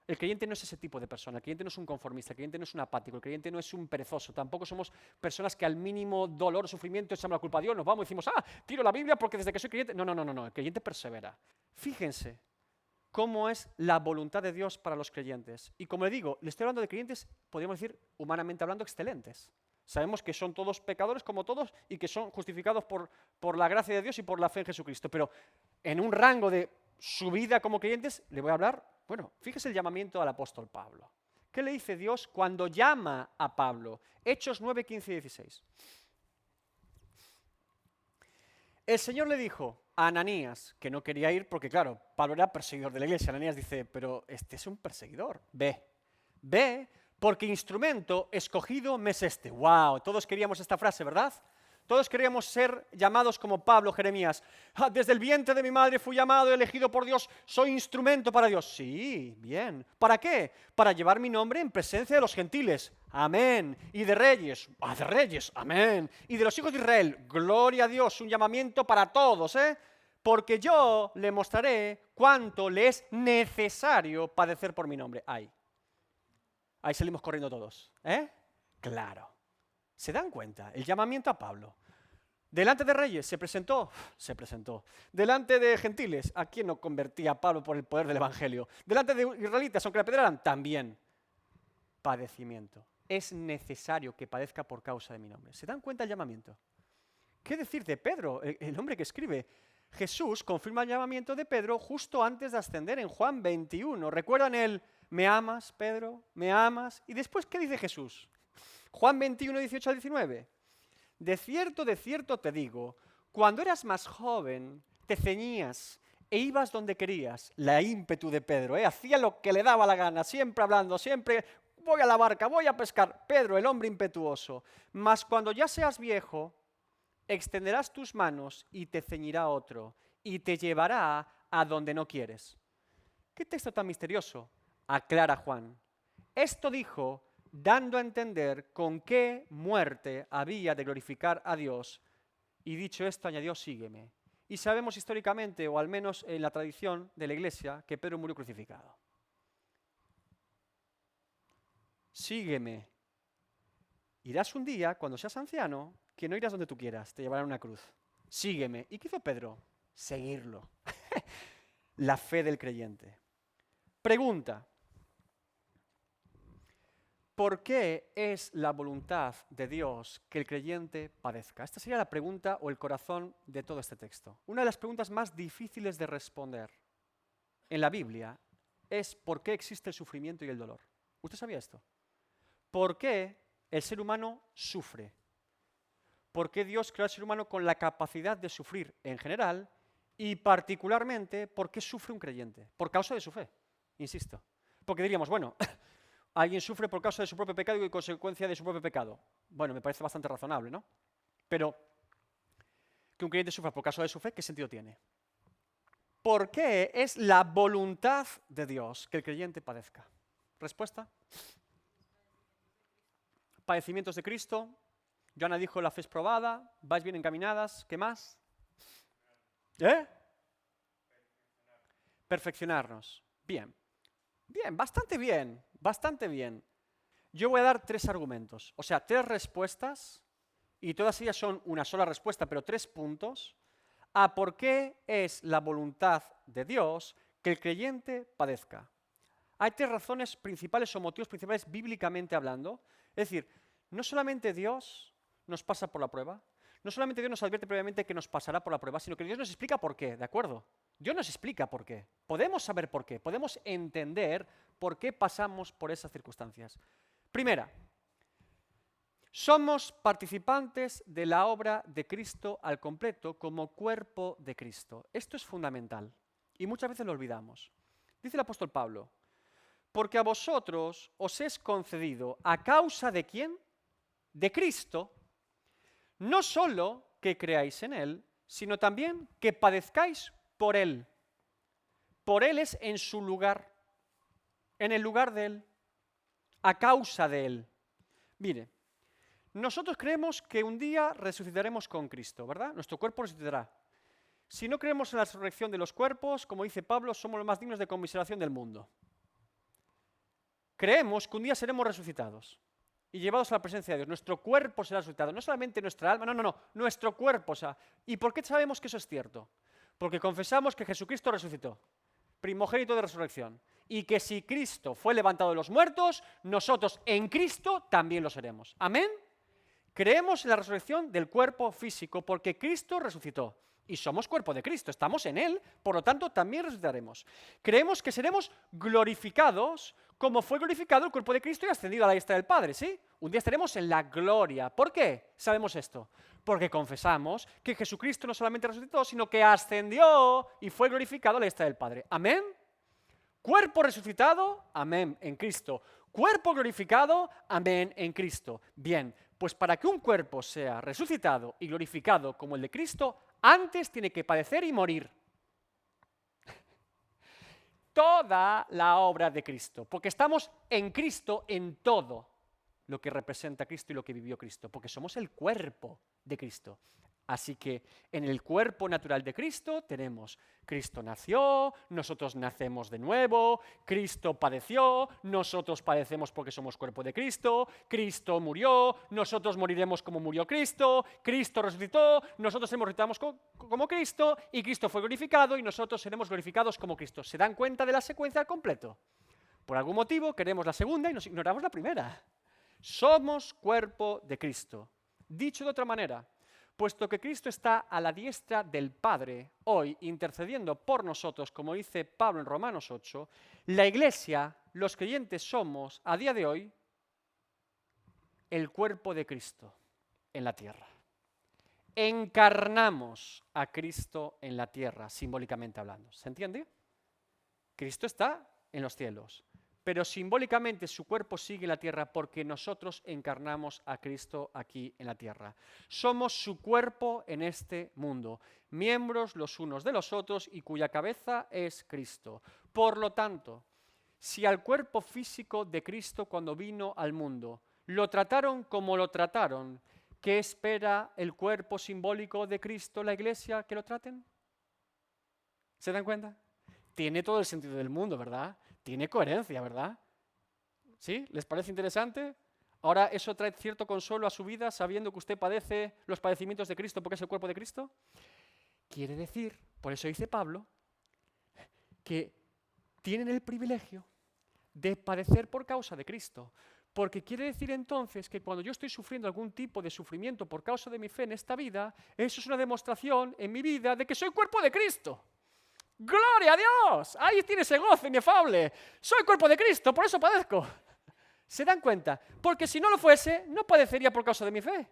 [SPEAKER 1] El creyente no es ese tipo de persona, el creyente no es un conformista, el creyente no es un apático, el creyente no es un perezoso, tampoco somos personas que al mínimo dolor o sufrimiento echamos la culpa a Dios, nos vamos y decimos, tiro la Biblia porque desde que soy creyente... No, el creyente persevera. Fíjense cómo es la voluntad de Dios para los creyentes. Y como le digo, le estoy hablando de creyentes, podríamos decir, humanamente hablando, excelentes. Sabemos que son todos pecadores como todos y que son justificados por la gracia de Dios y por la fe en Jesucristo. Pero en un rango de su vida como creyentes, le voy a hablar, bueno, fíjese el llamamiento al apóstol Pablo. ¿Qué le dice Dios cuando llama a Pablo? Hechos 9, 15 y 16. El Señor le dijo a Ananías, que no quería ir porque, claro, Pablo era perseguidor de la iglesia. Ananías dice, pero este es un perseguidor. Ve, porque instrumento escogido me es este. ¡Wow! Todos queríamos esta frase, ¿verdad? Todos queríamos ser llamados como Pablo, Jeremías. Desde el vientre de mi madre fui llamado y elegido por Dios. Soy instrumento para Dios. Sí, bien. ¿Para qué? Para llevar mi nombre en presencia de los gentiles. Amén. Y de reyes. De reyes. Amén. Y de los hijos de Israel. Gloria a Dios. Un llamamiento para todos, ¿eh? Porque yo le mostraré cuánto le es necesario padecer por mi nombre. Ahí salimos corriendo todos, ¿eh? Claro. ¿Se dan cuenta? El llamamiento a Pablo. Delante de reyes se presentó. Delante de gentiles, ¿a quién no convertía a Pablo por el poder del evangelio? Delante de israelitas, aunque le apedrearan, también. Padecimiento. Es necesario que padezca por causa de mi nombre. ¿Se dan cuenta el llamamiento? ¿Qué decir de Pedro, el hombre que escribe? Jesús confirma el llamamiento de Pedro justo antes de ascender en Juan 21. ¿Recuerdan el me amas, Pedro? ¿Me amas? Y después, ¿qué dice Jesús? Juan 21, 18 al 19. De cierto te digo, cuando eras más joven, te ceñías e ibas donde querías. La ímpetu de Pedro, hacía lo que le daba la gana, siempre hablando, siempre voy a la barca, voy a pescar. Pedro, el hombre impetuoso. Mas cuando ya seas viejo, extenderás tus manos y te ceñirá otro, y te llevará a donde no quieres. ¿Qué texto tan misterioso? Aclara Juan. Esto dijo dando a entender con qué muerte había de glorificar a Dios. Y dicho esto, añadió, sígueme. Y sabemos históricamente, o al menos en la tradición de la Iglesia, que Pedro murió crucificado. Sígueme. Irás un día, cuando seas anciano, que no irás donde tú quieras, te llevarán una cruz. sígueme. ¿Y qué hizo Pedro? Seguirlo. La fe del creyente. Pregunta. ¿Por qué es la voluntad de Dios que el creyente padezca? Esta sería la pregunta o el corazón de todo este texto. Una de las preguntas más difíciles de responder en la Biblia es ¿por qué existe el sufrimiento y el dolor? ¿Usted sabía esto? ¿Por qué el ser humano sufre? ¿Por qué Dios creó al ser humano con la capacidad de sufrir en general y particularmente por qué sufre un creyente? Por causa de su fe, insisto. Porque diríamos, bueno, alguien sufre por causa de su propio pecado y consecuencia de su propio pecado. Bueno, me parece bastante razonable, ¿no? Pero que un creyente sufra por causa de su fe, ¿qué sentido tiene? ¿Por qué es la voluntad de Dios que el creyente padezca? ¿Respuesta? Padecimientos de Cristo. Joana dijo, la fe es probada, vais bien encaminadas. ¿Qué más? Perfeccionarnos. Bien. Bien, bastante bien, bastante bien. Yo voy a dar 3 argumentos, o sea, 3 respuestas, y todas ellas son una sola respuesta, pero 3 puntos, a por qué es la voluntad de Dios que el creyente padezca. Hay 3 razones principales o motivos principales bíblicamente hablando. Es decir, no solamente Dios nos pasa por la prueba, no solamente Dios nos advierte previamente que nos pasará por la prueba, sino que Dios nos explica por qué, ¿de acuerdo? Dios nos explica por qué. Podemos saber por qué, podemos entender por qué pasamos por esas circunstancias. Primera, somos participantes de la obra de Cristo al completo como cuerpo de Cristo. Esto es fundamental y muchas veces lo olvidamos. Dice el apóstol Pablo, porque a vosotros os es concedido a causa de ¿quién? De Cristo, no solo que creáis en Él, sino también que padezcáis por Él. Por Él es en su lugar, en el lugar de Él, a causa de Él. Mire, nosotros creemos que un día resucitaremos con Cristo, ¿verdad? Nuestro cuerpo resucitará. Si no creemos en la resurrección de los cuerpos, como dice Pablo, somos los más dignos de conmiseración del mundo. Creemos que un día seremos resucitados y llevados a la presencia de Dios. Nuestro cuerpo será resucitado, no solamente nuestra alma, no, nuestro cuerpo. ¿Y por qué sabemos que eso es cierto? Porque confesamos que Jesucristo resucitó, primogénito de resurrección, y que si Cristo fue levantado de los muertos, nosotros en Cristo también lo seremos. ¿Amén? Creemos en la resurrección del cuerpo físico porque Cristo resucitó. Y somos cuerpo de Cristo, estamos en Él, por lo tanto también resucitaremos. Creemos que seremos glorificados como fue glorificado el cuerpo de Cristo y ascendido a la diestra del Padre, ¿sí? Un día estaremos en la gloria. ¿Por qué sabemos esto? Porque confesamos que Jesucristo no solamente resucitó, sino que ascendió y fue glorificado a la diestra del Padre. ¿Amén? Cuerpo resucitado, amén, en Cristo. Cuerpo glorificado, amén, en Cristo. Bien, pues para que un cuerpo sea resucitado y glorificado como el de Cristo, antes tiene que padecer y morir. Toda la obra de Cristo, porque estamos en Cristo en todo lo que representa Cristo y lo que vivió Cristo, porque somos el cuerpo de Cristo. Así que en el cuerpo natural de Cristo tenemos Cristo nació, nosotros nacemos de nuevo, Cristo padeció, nosotros padecemos porque somos cuerpo de Cristo, Cristo murió, nosotros moriremos como murió Cristo, Cristo resucitó, nosotros resucitamos como Cristo y Cristo fue glorificado y nosotros seremos glorificados como Cristo. ¿Se dan cuenta de la secuencia al completo? Por algún motivo queremos la segunda y nos ignoramos la primera. Somos cuerpo de Cristo. Dicho de otra manera, puesto que Cristo está a la diestra del Padre, hoy intercediendo por nosotros, como dice Pablo en Romanos 8, la Iglesia, los creyentes somos, a día de hoy, el cuerpo de Cristo en la tierra. Encarnamos a Cristo en la tierra, simbólicamente hablando. ¿Se entiende? Cristo está en los cielos, pero simbólicamente su cuerpo sigue en la tierra porque nosotros encarnamos a Cristo aquí en la tierra. Somos su cuerpo en este mundo, miembros los unos de los otros y cuya cabeza es Cristo. Por lo tanto, si al cuerpo físico de Cristo cuando vino al mundo lo trataron como lo trataron, ¿qué espera el cuerpo simbólico de Cristo, la Iglesia, que lo traten? ¿Se dan cuenta? Tiene todo el sentido del mundo, ¿verdad? Tiene coherencia, ¿verdad? ¿Sí? ¿Les parece interesante? Ahora, ¿eso trae cierto consuelo a su vida sabiendo que usted padece los padecimientos de Cristo porque es el cuerpo de Cristo? Quiere decir, por eso dice Pablo, que tienen el privilegio de padecer por causa de Cristo. Porque quiere decir entonces que cuando yo estoy sufriendo algún tipo de sufrimiento por causa de mi fe en esta vida, eso es una demostración en mi vida de que soy cuerpo de Cristo. ¡Gloria a Dios! Ahí tiene ese gozo inefable. Soy cuerpo de Cristo, por eso padezco. ¿Se dan cuenta? Porque si no lo fuese, no padecería por causa de mi fe.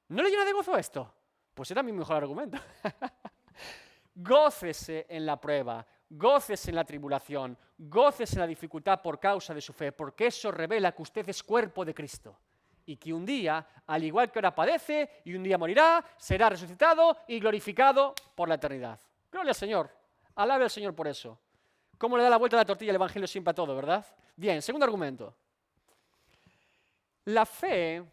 [SPEAKER 1] ¿No le llena de gozo esto? Pues era mi mejor argumento. Gócese en la prueba, gócese en la tribulación, gócese en la dificultad por causa de su fe, porque eso revela que usted es cuerpo de Cristo. Y que un día, al igual que ahora padece, y un día morirá, será resucitado y glorificado por la eternidad. Gloria al Señor. Alabe al Señor por eso. ¿Cómo le da la vuelta a la tortilla el Evangelio siempre a todo, verdad? Bien, segundo argumento. La fe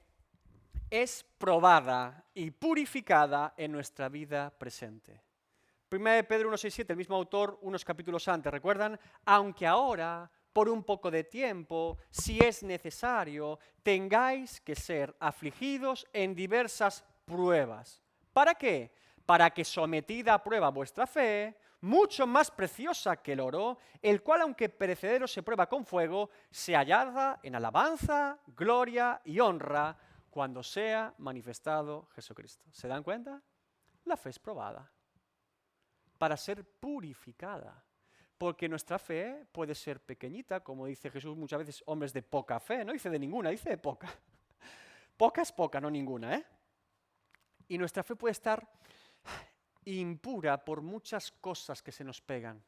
[SPEAKER 1] es probada y purificada en nuestra vida presente. 1 Pedro 1,6,7, el mismo autor, unos capítulos antes, ¿recuerdan? Aunque ahora, por un poco de tiempo, si es necesario, tengáis que ser afligidos en diversas pruebas. ¿Para qué? Para que sometida a prueba vuestra fe, mucho más preciosa que el oro, el cual, aunque perecedero se prueba con fuego, se hallada en alabanza, gloria y honra cuando sea manifestado Jesucristo. ¿Se dan cuenta? La fe es probada para ser purificada, porque nuestra fe puede ser pequeñita, como dice Jesús muchas veces, hombres de poca fe, no dice de ninguna, dice de poca. Poca es poca, no ninguna, ¿eh? Y nuestra fe puede estar impura por muchas cosas que se nos pegan,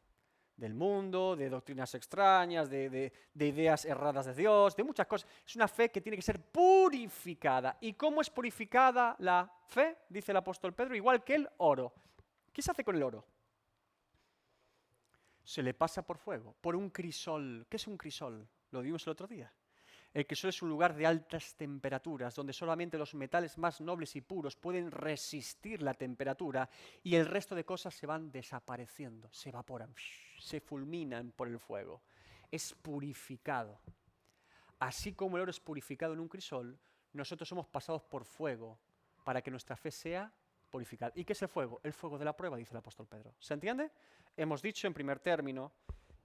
[SPEAKER 1] del mundo, de doctrinas extrañas, de ideas erradas de Dios, de muchas cosas. Es una fe que tiene que ser purificada. ¿Y cómo es purificada la fe? Dice el apóstol Pedro, igual que el oro. ¿Qué se hace con el oro? Se le pasa por fuego, por un crisol. ¿Qué es un crisol? Lo vimos el otro día. El crisol es un lugar de altas temperaturas, donde solamente los metales más nobles y puros pueden resistir la temperatura y el resto de cosas se van desapareciendo, se evaporan, se fulminan por el fuego. Es purificado. Así como el oro es purificado en un crisol, nosotros somos pasados por fuego para que nuestra fe sea purificada. ¿Y qué es el fuego? El fuego de la prueba, dice el apóstol Pedro. ¿Se entiende? Hemos dicho en primer término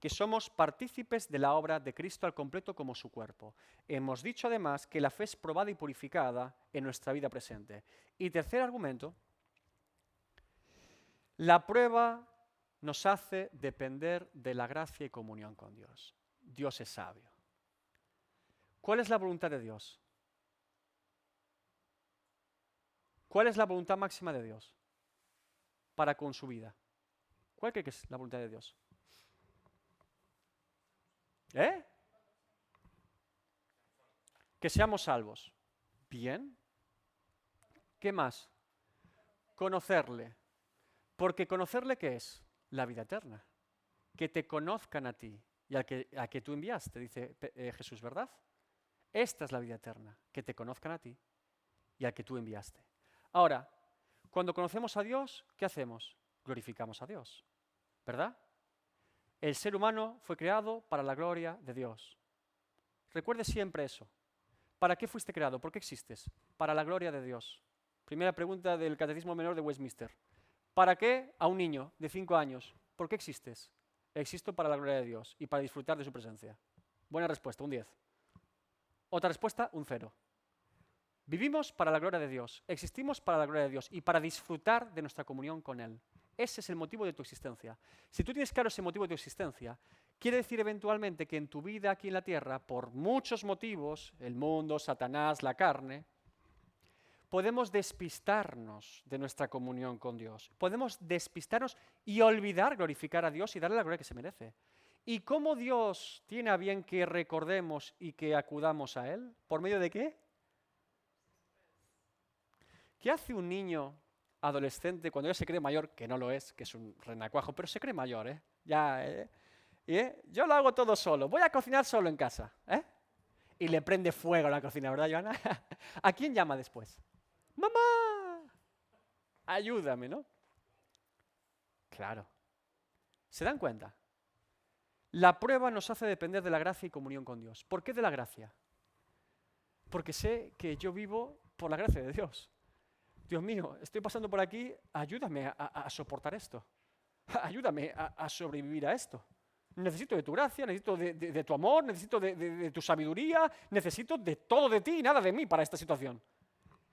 [SPEAKER 1] que somos partícipes de la obra de Cristo al completo como su cuerpo. Hemos dicho además que la fe es probada y purificada en nuestra vida presente. Y tercer argumento, la prueba nos hace depender de la gracia y comunión con Dios. Dios es sabio. ¿Cuál es la voluntad de Dios? ¿Cuál es la voluntad máxima de Dios para con su vida? ¿Cuál cree que es la voluntad de Dios? Que seamos salvos. Bien. ¿Qué más? Conocerle. Porque conocerle, ¿qué es? La vida eterna. Que te conozcan a ti y a que tú enviaste, dice Jesús, ¿verdad? Esta es la vida eterna, que te conozcan a ti y al que tú enviaste. Ahora, cuando conocemos a Dios, ¿qué hacemos? Glorificamos a Dios, ¿verdad? El ser humano fue creado para la gloria de Dios. Recuerde siempre eso. ¿Para qué fuiste creado? ¿Por qué existes? Para la gloria de Dios. Primera pregunta del Catecismo Menor de Westminster. ¿Para qué a un niño de 5 años? ¿Por qué existes? Existo para la gloria de Dios y para disfrutar de su presencia. Buena respuesta, un 10. Otra respuesta, un 0. Vivimos para la gloria de Dios, existimos para la gloria de Dios y para disfrutar de nuestra comunión con Él. Ese es el motivo de tu existencia. Si tú tienes claro ese motivo de tu existencia, quiere decir eventualmente que en tu vida aquí en la tierra, por muchos motivos, el mundo, Satanás, la carne, podemos despistarnos de nuestra comunión con Dios. Podemos despistarnos y olvidar glorificar a Dios y darle la gloria que se merece. ¿Y cómo Dios tiene a bien que recordemos y que acudamos a Él? ¿Por medio de qué? ¿Qué hace un niño adolescente cuando ya se cree mayor, que no lo es, que es un renacuajo, pero se cree mayor, ¿eh? Ya, yo lo hago todo solo, voy a cocinar solo en casa, ¿eh? Y le prende fuego a la cocina, ¿verdad, Joana? ¿A quién llama después? ¡Mamá! Ayúdame, ¿no? Claro. ¿Se dan cuenta? La prueba nos hace depender de la gracia y comunión con Dios. ¿Por qué de la gracia? porque sé que yo vivo por la gracia de Dios. Dios mío, estoy pasando por aquí, ayúdame a soportar esto. Ayúdame a sobrevivir a esto. Necesito de tu gracia, necesito de tu amor, necesito de tu sabiduría, necesito de todo de ti y nada de mí para esta situación.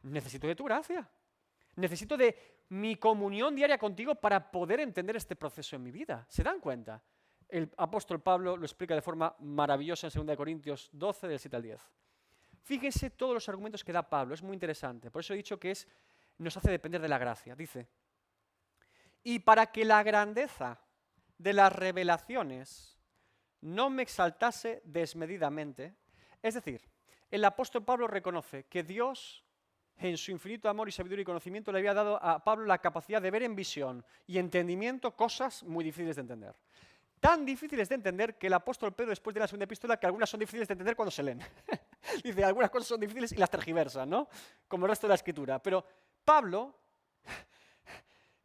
[SPEAKER 1] Necesito de tu gracia. Necesito de mi comunión diaria contigo para poder entender este proceso en mi vida. ¿Se dan cuenta? El apóstol Pablo lo explica de forma maravillosa en 2 Corintios 12, del 7 al 10. Fíjense todos los argumentos que da Pablo, es muy interesante. Por eso he dicho que nos hace depender de la gracia. Dice, y para que la grandeza de las revelaciones no me exaltase desmedidamente, es decir, el apóstol Pablo reconoce que Dios, en su infinito amor y sabiduría y conocimiento, le había dado a Pablo la capacidad de ver en visión y entendimiento cosas muy difíciles de entender. Tan difíciles de entender que el apóstol Pedro, después de la segunda epístola, que algunas son difíciles de entender cuando se leen. Dice, algunas cosas son difíciles y las tergiversan, ¿no? Como el resto de la escritura. Pero Pablo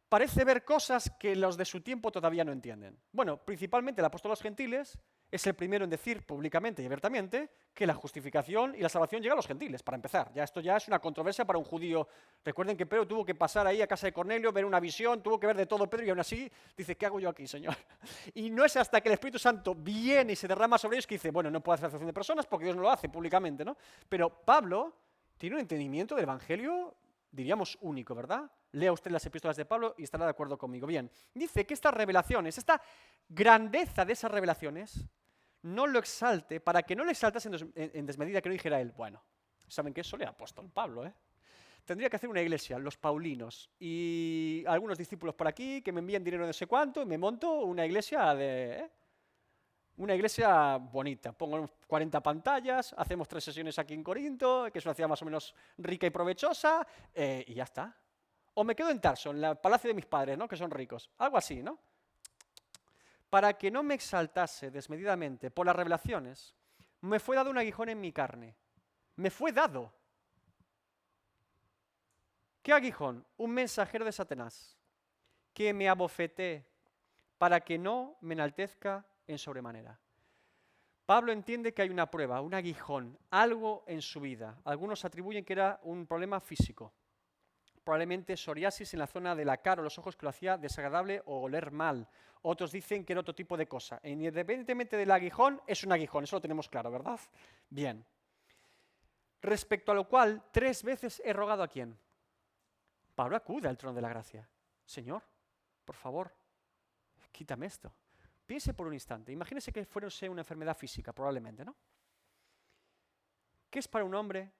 [SPEAKER 1] parece ver cosas que los de su tiempo todavía no entienden. Bueno, principalmente el apóstol a los gentiles es el primero en decir públicamente y abiertamente que la justificación y la salvación llega a los gentiles, para empezar. Esto ya es una controversia para un judío. Recuerden que Pedro tuvo que pasar ahí a casa de Cornelio, ver una visión, tuvo que ver de todo Pedro y aún así dice, ¿qué hago yo aquí, Señor? Y no es hasta que el Espíritu Santo viene y se derrama sobre ellos que dice, bueno, no puedo hacer acepción de personas porque Dios no lo hace públicamente, ¿no? Pero Pablo tiene un entendimiento del Evangelio, diríamos, único, ¿verdad? Lea usted las epístolas de Pablo y estará de acuerdo conmigo. Bien, dice que estas revelaciones, esta grandeza de esas revelaciones, no lo exalte, para que no le exaltase en desmedida, que no dijera él, bueno, ¿saben qué? Eso le apóstol Pablo, ¿eh? Tendría que hacer una iglesia, los paulinos, y algunos discípulos por aquí que me envían dinero de no sé cuánto y me monto una iglesia una iglesia bonita. Pongo 40 pantallas, hacemos 3 sesiones aquí en Corinto, que es una ciudad más o menos rica y provechosa, y ya está. O me quedo en Tarso, en el palacio de mis padres, ¿no? Que son ricos. Algo así, ¿no? Para que no me exaltase desmedidamente por las revelaciones, me fue dado un aguijón en mi carne. Me fue dado. ¿Qué aguijón? Un mensajero de Satanás, que me abofeté para que no me enaltezca en sobremanera. Pablo entiende que hay una prueba, un aguijón, algo en su vida. Algunos atribuyen que era un problema físico. Probablemente psoriasis en la zona de la cara o los ojos que lo hacía desagradable o oler mal. Otros dicen que era otro tipo de cosa. Independientemente del aguijón, es un aguijón, eso lo tenemos claro, ¿verdad? Bien. Respecto a lo cual, 3 veces he rogado ¿a quién? Pablo acude al trono de la gracia. Señor, por favor, quítame esto. Piense por un instante. Imagínese que fuese una enfermedad física, probablemente, ¿no? ¿Qué es para un hombre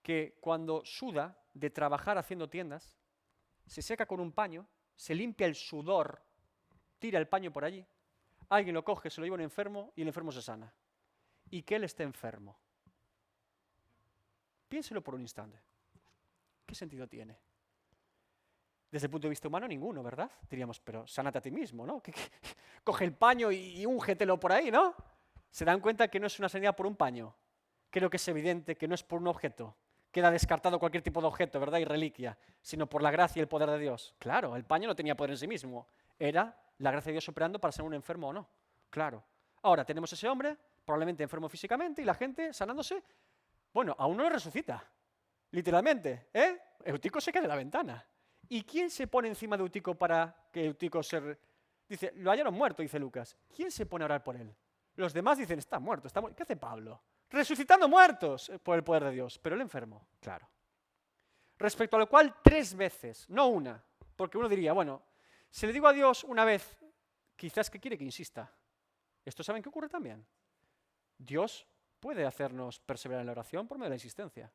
[SPEAKER 1] que cuando suda de trabajar haciendo tiendas, se seca con un paño, se limpia el sudor, tira el paño por allí, alguien lo coge, se lo lleva a un enfermo y el enfermo se sana? Y que él esté enfermo. Piénselo por un instante. ¿Qué sentido tiene? Desde el punto de vista humano, ninguno, ¿verdad? Diríamos, pero sánate a ti mismo, ¿no? Coge el paño y úngetelo por ahí, ¿no? Se dan cuenta que no es una sanidad por un paño. Creo que es evidente que no es por un objeto. Queda descartado cualquier tipo de objeto, ¿verdad? Y reliquia, sino por la gracia y el poder de Dios. Claro, el paño no tenía poder en sí mismo. Era la gracia de Dios operando para ser un enfermo o no. Claro. Ahora, tenemos ese hombre, probablemente enfermo físicamente, y la gente sanándose. Bueno, aún no lo resucita. Literalmente, ¿eh? Eutico se cae de la ventana. ¿Y quién se pone encima de Eutico para que Eutico se... Dice, lo hallaron muerto, dice Lucas. ¿Quién se pone a orar por él? Los demás dicen, está muerto, está muerto. ¿Qué hace Pablo? Resucitando muertos por el poder de Dios. Pero el enfermo, claro. Respecto a lo cual, 3 veces, no una. Porque uno diría, bueno, si le digo a Dios una vez, quizás que quiere que insista. ¿Esto saben qué ocurre también? Dios puede hacernos perseverar en la oración por medio de la insistencia.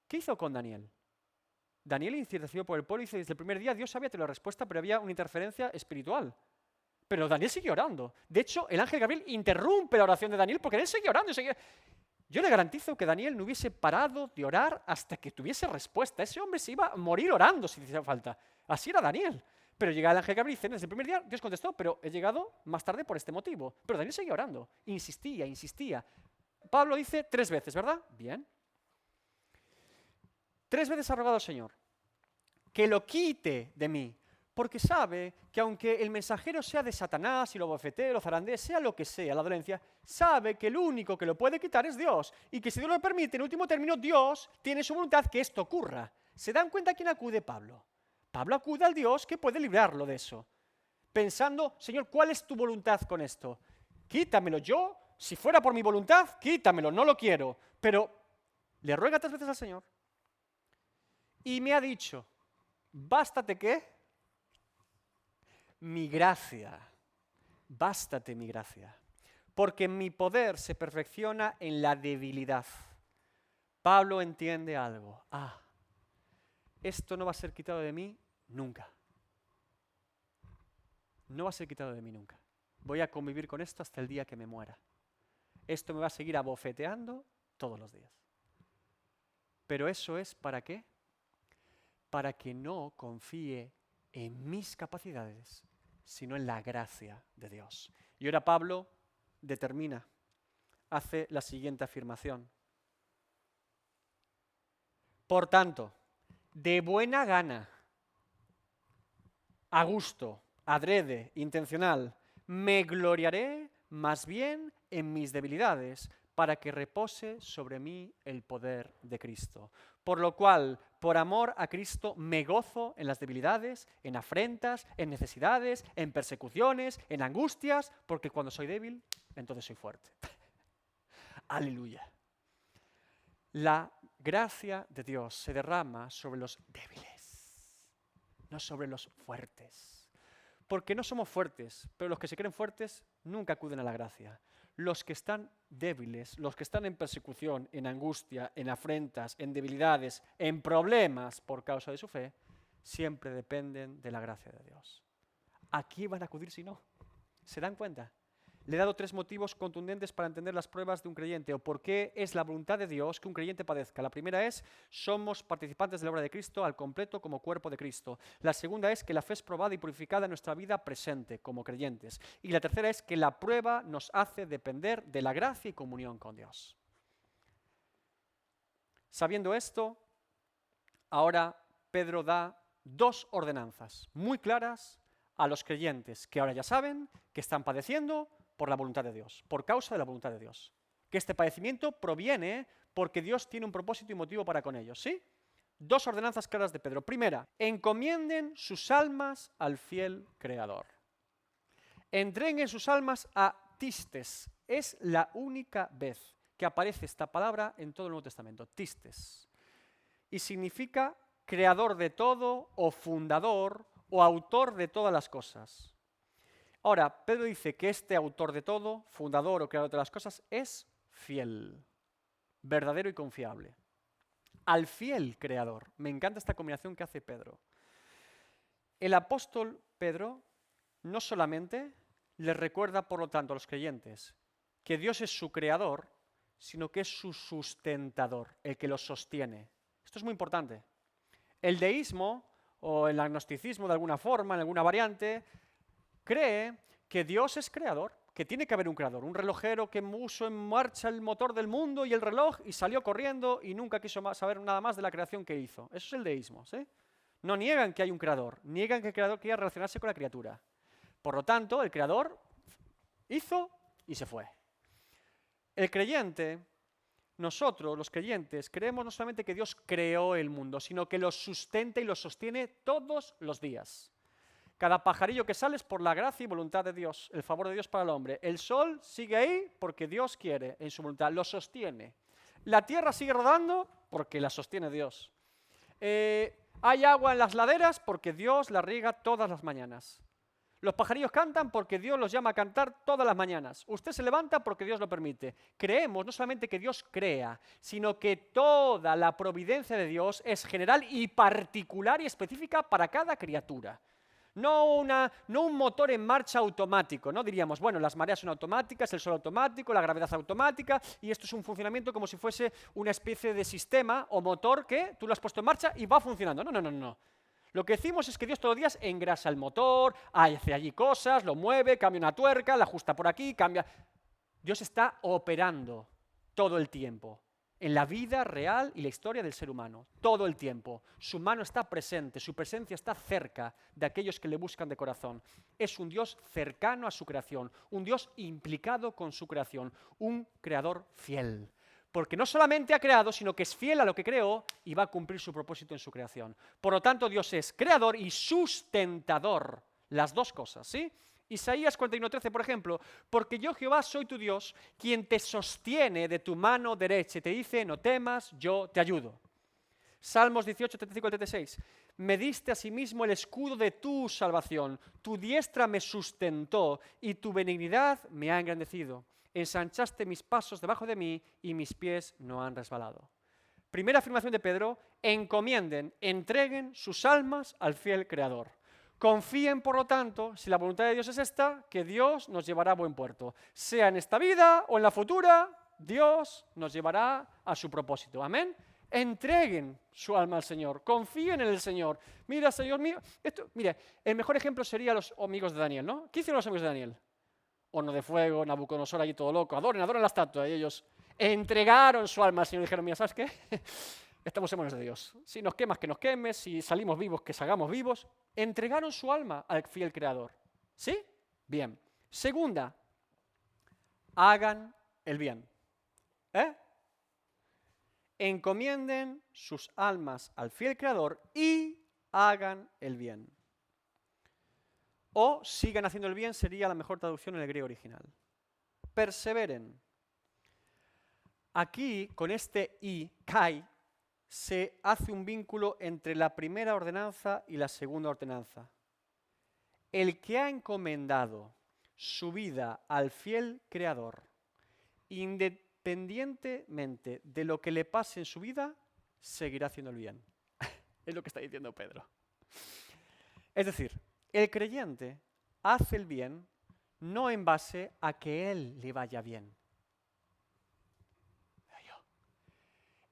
[SPEAKER 1] ¿Qué hizo con Daniel? Daniel intercedió por el pueblo y dice, desde el primer día Dios había tenido la respuesta, pero había una interferencia espiritual. Pero Daniel siguió orando. De hecho, el ángel Gabriel interrumpe la oración de Daniel porque Daniel seguía orando. Yo le garantizo que Daniel no hubiese parado de orar hasta que tuviese respuesta. Ese hombre se iba a morir orando si hiciera falta. Así era Daniel. Pero llega el ángel Gabriel y dice, desde el primer día Dios contestó, pero he llegado más tarde por este motivo. Pero Daniel seguía orando. Insistía, insistía. Pablo dice 3 veces, ¿verdad? Bien. 3 veces ha rogado al Señor que lo quite de mí, Porque sabe que aunque el mensajero sea de Satanás y lo bofetee, lo zarandee, sea lo que sea, la dolencia, sabe que el único que lo puede quitar es Dios. Y que si Dios lo permite, en último término, Dios tiene su voluntad que esto ocurra. ¿Se dan cuenta a quién acude Pablo? Pablo acude al Dios que puede librarlo de eso. Pensando, Señor, ¿cuál es tu voluntad con esto? Quítamelo yo, si fuera por mi voluntad, quítamelo, no lo quiero. Pero le ruega 3 veces al Señor. Y me ha dicho, ¿bástate qué? Mi gracia, bástate mi gracia, porque mi poder se perfecciona en la debilidad. Pablo entiende algo. Esto no va a ser quitado de mí nunca. No va a ser quitado de mí nunca. Voy a convivir con esto hasta el día que me muera. Esto me va a seguir abofeteando todos los días. Pero eso es ¿para qué? Para que no confíe en mis capacidades, sino en la gracia de Dios. Y ahora Pablo determina, hace la siguiente afirmación. Por tanto, de buena gana, a gusto, adrede, intencional, me gloriaré más bien en mis debilidades, para que repose sobre mí el poder de Cristo. Por lo cual, por amor a Cristo, me gozo en las debilidades, en afrentas, en necesidades, en persecuciones, en angustias, porque cuando soy débil, entonces soy fuerte. Aleluya. La gracia de Dios se derrama sobre los débiles, no sobre los fuertes. Porque no somos fuertes, pero los que se creen fuertes nunca acuden a la gracia. Los que están débiles, los que están en persecución, en angustia, en afrentas, en debilidades, en problemas por causa de su fe, siempre dependen de la gracia de Dios. ¿A quién van a acudir si no? ¿Se dan cuenta? Le he dado 3 motivos contundentes para entender las pruebas de un creyente o por qué es la voluntad de Dios que un creyente padezca. La primera es, somos participantes de la obra de Cristo al completo como cuerpo de Cristo. La segunda es que la fe es probada y purificada en nuestra vida presente como creyentes. Y la tercera es que la prueba nos hace depender de la gracia y comunión con Dios. Sabiendo esto, ahora Pedro da 2 ordenanzas muy claras a los creyentes que ahora ya saben que están padeciendo por la voluntad de Dios, por causa de la voluntad de Dios. Que este padecimiento proviene porque Dios tiene un propósito y motivo para con ellos, ¿sí? 2 ordenanzas claras de Pedro. Primera, encomienden sus almas al fiel Creador. Entreguen sus almas a Tistes. Es la única vez que aparece esta palabra en todo el Nuevo Testamento, Tistes. Y significa creador de todo o fundador o autor de todas las cosas. Ahora, Pedro dice que este autor de todo, fundador o creador de todas las cosas, es fiel, verdadero y confiable. Al fiel creador. Me encanta esta combinación que hace Pedro. El apóstol Pedro no solamente les recuerda, por lo tanto, a los creyentes que Dios es su creador, sino que es su sustentador, el que los sostiene. Esto es muy importante. El deísmo, o el agnosticismo de alguna forma, en alguna variante, cree que Dios es creador, que tiene que haber un creador, un relojero que puso en marcha el motor del mundo y el reloj y salió corriendo y nunca quiso saber nada más de la creación que hizo. Eso es el deísmo, ¿sí? No niegan que hay un creador, niegan que el creador quiera relacionarse con la criatura. Por lo tanto, el creador hizo y se fue. El creyente, nosotros, los creyentes, creemos no solamente que Dios creó el mundo, sino que lo sustenta y lo sostiene todos los días. Cada pajarillo que sale es por la gracia y voluntad de Dios, el favor de Dios para el hombre. El sol sigue ahí porque Dios quiere, en su voluntad, lo sostiene. La tierra sigue rodando porque la sostiene Dios. Hay agua en las laderas porque Dios la riega todas las mañanas. Los pajarillos cantan porque Dios los llama a cantar todas las mañanas. Usted se levanta porque Dios lo permite. Creemos no solamente que Dios crea, sino que toda la providencia de Dios es general y particular y específica para cada criatura. No un motor en marcha automático, ¿no? Diríamos, bueno, las mareas son automáticas, el sol automático, la gravedad automática, y esto es un funcionamiento como si fuese una especie de sistema o motor que tú lo has puesto en marcha y va funcionando. No. Lo que decimos es que Dios todos los días engrasa el motor, hace allí cosas, lo mueve, cambia una tuerca, la ajusta por aquí, cambia. Dios está operando todo el tiempo. en la vida real y la historia del ser humano, todo el tiempo. Su mano está presente, su presencia está cerca de aquellos que le buscan de corazón. Es un Dios cercano a su creación, un Dios implicado con su creación, un creador fiel. Porque no solamente ha creado, sino que es fiel a lo que creó y va a cumplir su propósito en su creación. Por lo tanto, Dios es creador y sustentador, las dos cosas, ¿sí? Isaías 41:13, por ejemplo, porque yo Jehová soy tu Dios, quien te sostiene de tu mano derecha y te dice, no temas, yo te ayudo. Salmos 18, 35 al 36, me diste asimismo el escudo de tu salvación, tu diestra me sustentó y tu benignidad me ha engrandecido. Ensanchaste mis pasos debajo de mí y mis pies no han resbalado. Primera afirmación de Pedro, encomienden, entreguen sus almas al fiel Creador. Confíen, por lo tanto, si la voluntad de Dios es esta, que Dios nos llevará a buen puerto. Sea en esta vida o en la futura, Dios nos llevará a su propósito. Amén. Entreguen su alma al Señor, confíen en el Señor. Mira, Señor mío, mire, el mejor ejemplo sería los amigos de Daniel, ¿no? ¿Qué hicieron los amigos de Daniel? Horno de fuego, Nabucodonosor allí todo loco, adoren la estatua. Y ellos entregaron su alma al Señor y dijeron, mira, ¿sabes qué? Estamos en manos de Dios. Si nos quemas, que nos quemes. Si salimos vivos, que salgamos vivos. Entregaron su alma al fiel Creador. ¿Sí? Bien. Segunda, hagan el bien. Encomienden sus almas al fiel Creador y hagan el bien. O sigan haciendo el bien sería la mejor traducción en el griego original. Perseveren. Aquí, con este y, kai, se hace un vínculo entre la primera ordenanza y la segunda ordenanza. El que ha encomendado su vida al fiel Creador, independientemente de lo que le pase en su vida, seguirá haciendo el bien. Es lo que está diciendo Pedro. Es decir, el creyente hace el bien no en base a que él le vaya bien.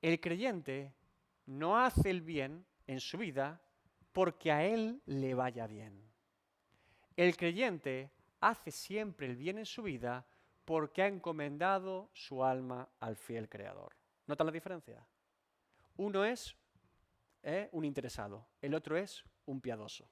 [SPEAKER 1] El creyente no hace el bien en su vida porque a él le vaya bien. El creyente hace siempre el bien en su vida porque ha encomendado su alma al fiel Creador. ¿Nota la diferencia? Uno es un interesado, el otro es un piadoso.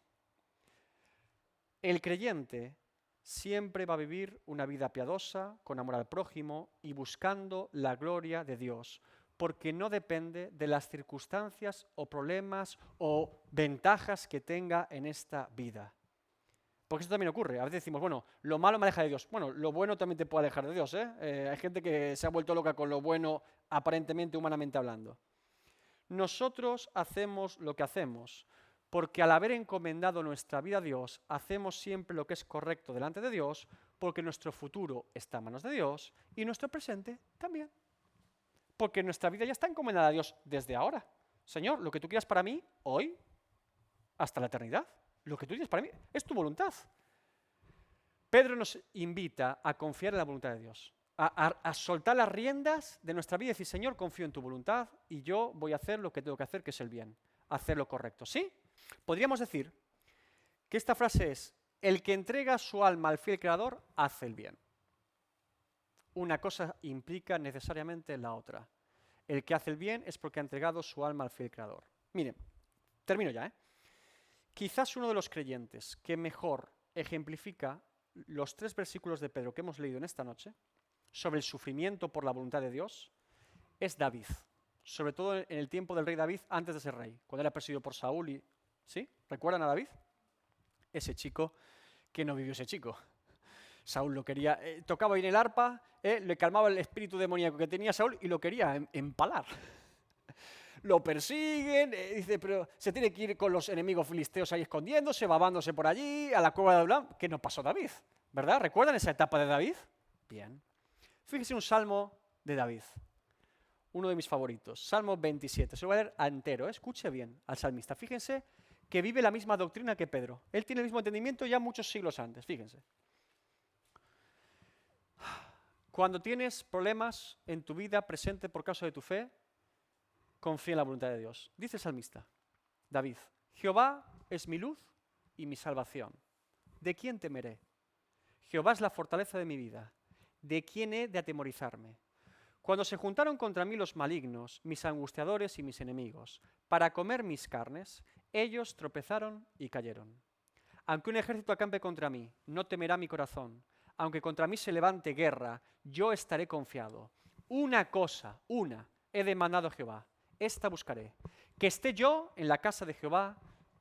[SPEAKER 1] El creyente siempre va a vivir una vida piadosa, con amor al prójimo y buscando la gloria de Dios, porque no depende de las circunstancias o problemas o ventajas que tenga en esta vida. Porque eso también ocurre. A veces decimos, bueno, lo malo me aleja de Dios. Bueno, lo bueno también te puede alejar de Dios, ¿eh? Hay gente que se ha vuelto loca con lo bueno, aparentemente, humanamente hablando. Nosotros hacemos lo que hacemos porque al haber encomendado nuestra vida a Dios, hacemos siempre lo que es correcto delante de Dios, porque nuestro futuro está en manos de Dios y nuestro presente también. Porque nuestra vida ya está encomendada a Dios desde ahora. Señor, lo que tú quieras para mí, hoy, hasta la eternidad, lo que tú quieras para mí, es tu voluntad. Pedro nos invita a confiar en la voluntad de Dios, a soltar las riendas de nuestra vida y decir, Señor, confío en tu voluntad y yo voy a hacer lo que tengo que hacer, que es el bien, hacer lo correcto. ¿Sí? Podríamos decir que esta frase es, el que entrega su alma al fiel Creador hace el bien. Una cosa implica necesariamente la otra. El que hace el bien es porque ha entregado su alma al fiel Creador. Miren, termino ya, Quizás uno de los creyentes que mejor ejemplifica los 3 versículos de Pedro que hemos leído en esta noche sobre el sufrimiento por la voluntad de Dios es David. Sobre todo en el tiempo del rey David antes de ser rey, cuando era perseguido por Saúl. ¿Sí? ¿Recuerdan a David? Ese chico que no vivió ese chico. Saúl lo quería, tocaba bien el arpa, le calmaba el espíritu demoníaco que tenía Saúl y lo quería empalar. Lo persiguen, dice, pero se tiene que ir con los enemigos filisteos ahí escondiéndose, babándose por allí, a la cueva de Adulam. ¿Qué nos pasó David? ¿Verdad? ¿Recuerdan esa etapa de David? Bien. Fíjense un salmo de David, uno de mis favoritos, Salmo 27. Se lo voy a leer entero, escuche bien al salmista. Fíjense que vive la misma doctrina que Pedro. Él tiene el mismo entendimiento ya muchos siglos antes, fíjense. Cuando tienes problemas en tu vida presente por causa de tu fe, confía en la voluntad de Dios. Dice el salmista, David, Jehová es mi luz y mi salvación. ¿De quién temeré? Jehová es la fortaleza de mi vida. ¿De quién he de atemorizarme? Cuando se juntaron contra mí los malignos, mis angustiadores y mis enemigos, para comer mis carnes, ellos tropezaron y cayeron. Aunque un ejército acampe contra mí, no temerá mi corazón. Aunque contra mí se levante guerra, yo estaré confiado. Una cosa, he demandado a Jehová, esta buscaré, que esté yo en la casa de Jehová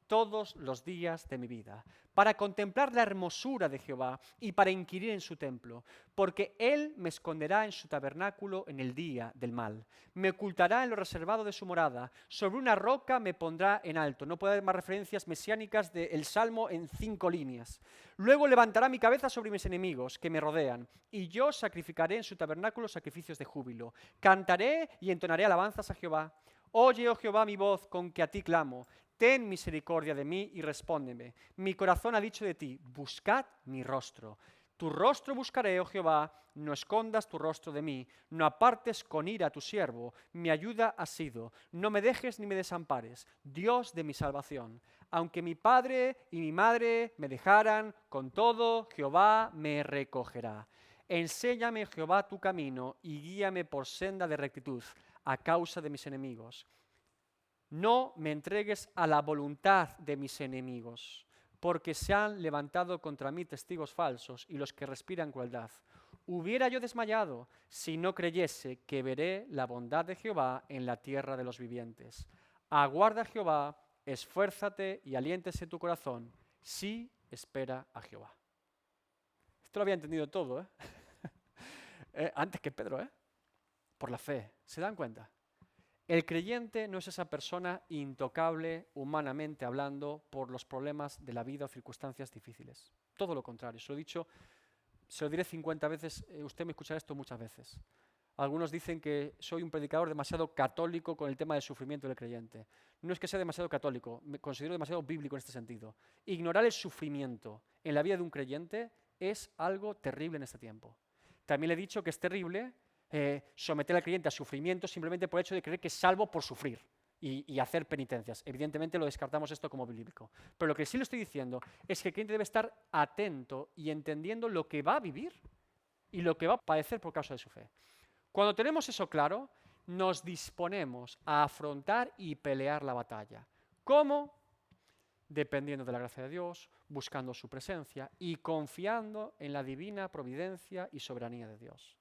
[SPEAKER 1] todos los días de mi vida, para contemplar la hermosura de Jehová y para inquirir en su templo, porque Él me esconderá en su tabernáculo en el día del mal, me ocultará en lo reservado de su morada, sobre una roca me pondrá en alto. No puede haber más referencias mesiánicas del Salmo en 5 líneas. Luego levantará mi cabeza sobre mis enemigos que me rodean, y yo sacrificaré en su tabernáculo sacrificios de júbilo. Cantaré y entonaré alabanzas a Jehová. Oye, oh Jehová, mi voz con que a ti clamo. Ten misericordia de mí y respóndeme. Mi corazón ha dicho de ti, buscad mi rostro. Tu rostro buscaré, oh Jehová, no escondas tu rostro de mí, no apartes con ira a tu siervo, mi ayuda has sido, no me dejes ni me desampares, Dios de mi salvación. Aunque mi padre y mi madre me dejaran, con todo Jehová me recogerá. Enséñame, Jehová, tu camino y guíame por senda de rectitud a causa de mis enemigos. No me entregues a la voluntad de mis enemigos, porque se han levantado contra mí testigos falsos y los que respiran crueldad. Hubiera yo desmayado si no creyese que veré la bondad de Jehová en la tierra de los vivientes. Aguarda a Jehová, esfuérzate y aliéntese tu corazón, sí espera a Jehová. Esto lo había entendido todo, antes que Pedro, por la fe. ¿Se dan cuenta? El creyente no es esa persona intocable, humanamente hablando, por los problemas de la vida o circunstancias difíciles. Todo lo contrario. Se lo he dicho, se lo diré 50 veces, usted me escuchará esto muchas veces. Algunos dicen que soy un predicador demasiado católico con el tema del sufrimiento del creyente. No es que sea demasiado católico, me considero demasiado bíblico en este sentido. Ignorar el sufrimiento en la vida de un creyente es algo terrible en este tiempo. También le he dicho que es terrible someter al creyente a sufrimiento simplemente por el hecho de creer que es salvo por sufrir y hacer penitencias. Evidentemente lo descartamos esto como bíblico. Pero lo que sí le estoy diciendo es que el creyente debe estar atento y entendiendo lo que va a vivir y lo que va a padecer por causa de su fe. Cuando tenemos eso claro, nos disponemos a afrontar y pelear la batalla. ¿Cómo? Dependiendo de la gracia de Dios, buscando su presencia y confiando en la divina providencia y soberanía de Dios.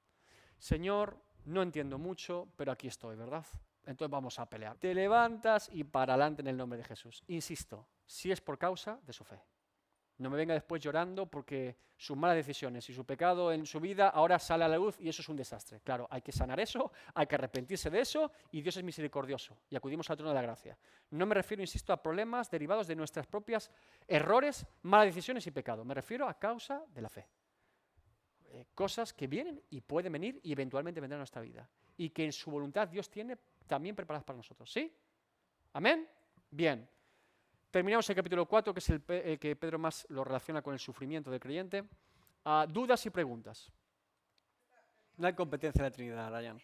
[SPEAKER 1] Señor, no entiendo mucho, pero aquí estoy, ¿verdad? Entonces vamos a pelear. Te levantas y para adelante en el nombre de Jesús. Insisto, si es por causa de su fe. No me venga después llorando porque sus malas decisiones y su pecado en su vida ahora sale a la luz y eso es un desastre. Claro, hay que sanar eso, hay que arrepentirse de eso y Dios es misericordioso y acudimos al trono de la gracia. No me refiero, insisto, a problemas derivados de nuestras propias errores, malas decisiones y pecado. Me refiero a causa de la fe. Cosas que vienen y pueden venir y eventualmente vendrán a nuestra vida y que en su voluntad Dios tiene también preparadas para nosotros. ¿Sí? ¿Amén? Bien. Terminamos el capítulo 4, que es el que Pedro más lo relaciona con el sufrimiento del creyente. Dudas y preguntas. No hay competencia en la Trinidad, Ryan.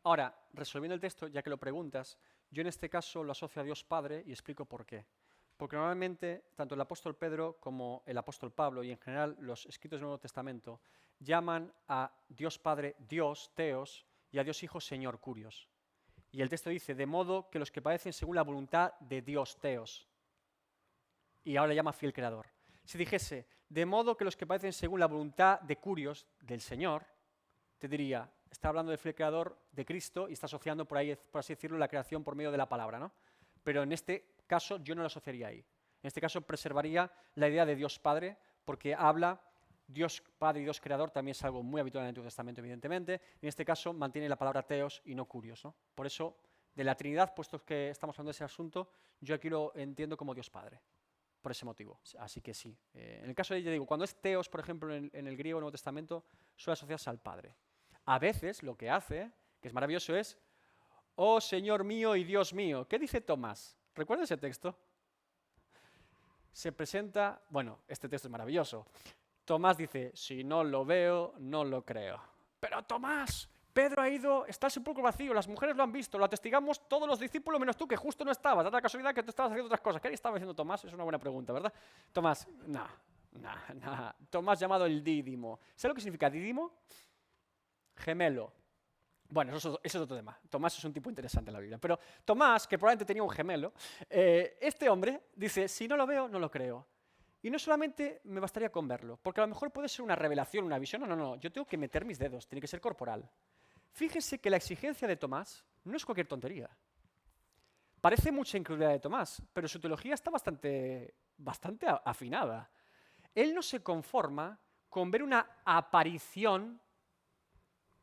[SPEAKER 1] Ahora, resolviendo el texto, ya que lo preguntas, yo en este caso lo asocio a Dios Padre y explico por qué. Porque normalmente, tanto el apóstol Pedro como el apóstol Pablo y en general los escritos del Nuevo Testamento llaman a Dios Padre Dios, Teos, y a Dios Hijo Señor, Curios. Y el texto dice, de modo que los que padecen según la voluntad de Dios, Teos. Y ahora le llama fiel creador. Si dijese, de modo que los que padecen según la voluntad de Curios, del Señor, te diría, está hablando del fiel creador de Cristo y está asociando por ahí, por así decirlo, la creación por medio de la palabra, ¿no? Pero en este caso yo no lo asociaría ahí. En este caso preservaría la idea de Dios Padre, porque habla Dios Padre y Dios Creador, también es algo muy habitual en el Antiguo Testamento, evidentemente. En este caso mantiene la palabra teos y no curios, ¿no? Por eso, de la Trinidad, puesto que estamos hablando de ese asunto, yo aquí lo entiendo como Dios Padre, por ese motivo. Así que sí. En el caso de, ya digo, cuando es teos, por ejemplo, en el griego Nuevo Testamento, suele asociarse al Padre. A veces lo que hace, que es maravilloso, es, oh Señor mío y Dios mío. ¿Qué dice Tomás? ¿Recuerda ese texto? Se presenta, bueno, este texto es maravilloso. Tomás dice, si no lo veo, no lo creo. Pero Tomás, Pedro ha ido, está el sepulcro vacío, las mujeres lo han visto, lo atestigamos todos los discípulos menos tú, que justo no estabas. Da la casualidad que tú estabas haciendo otras cosas. ¿Qué estaba haciendo Tomás? Es una buena pregunta, ¿verdad? Tomás, no. Tomás llamado el Dídimo. ¿Sabes lo que significa Dídimo? Gemelo. Bueno, eso es otro tema. Tomás es un tipo interesante en la Biblia. Pero Tomás, que probablemente tenía un gemelo, este hombre dice, si no lo veo, no lo creo. Y no solamente me bastaría con verlo, porque a lo mejor puede ser una revelación, una visión. No, no, no, yo tengo que meter mis dedos, tiene que ser corporal. Fíjese que la exigencia de Tomás no es cualquier tontería. Parece mucha incredulidad de Tomás, pero su teología está bastante afinada. Él no se conforma con ver una aparición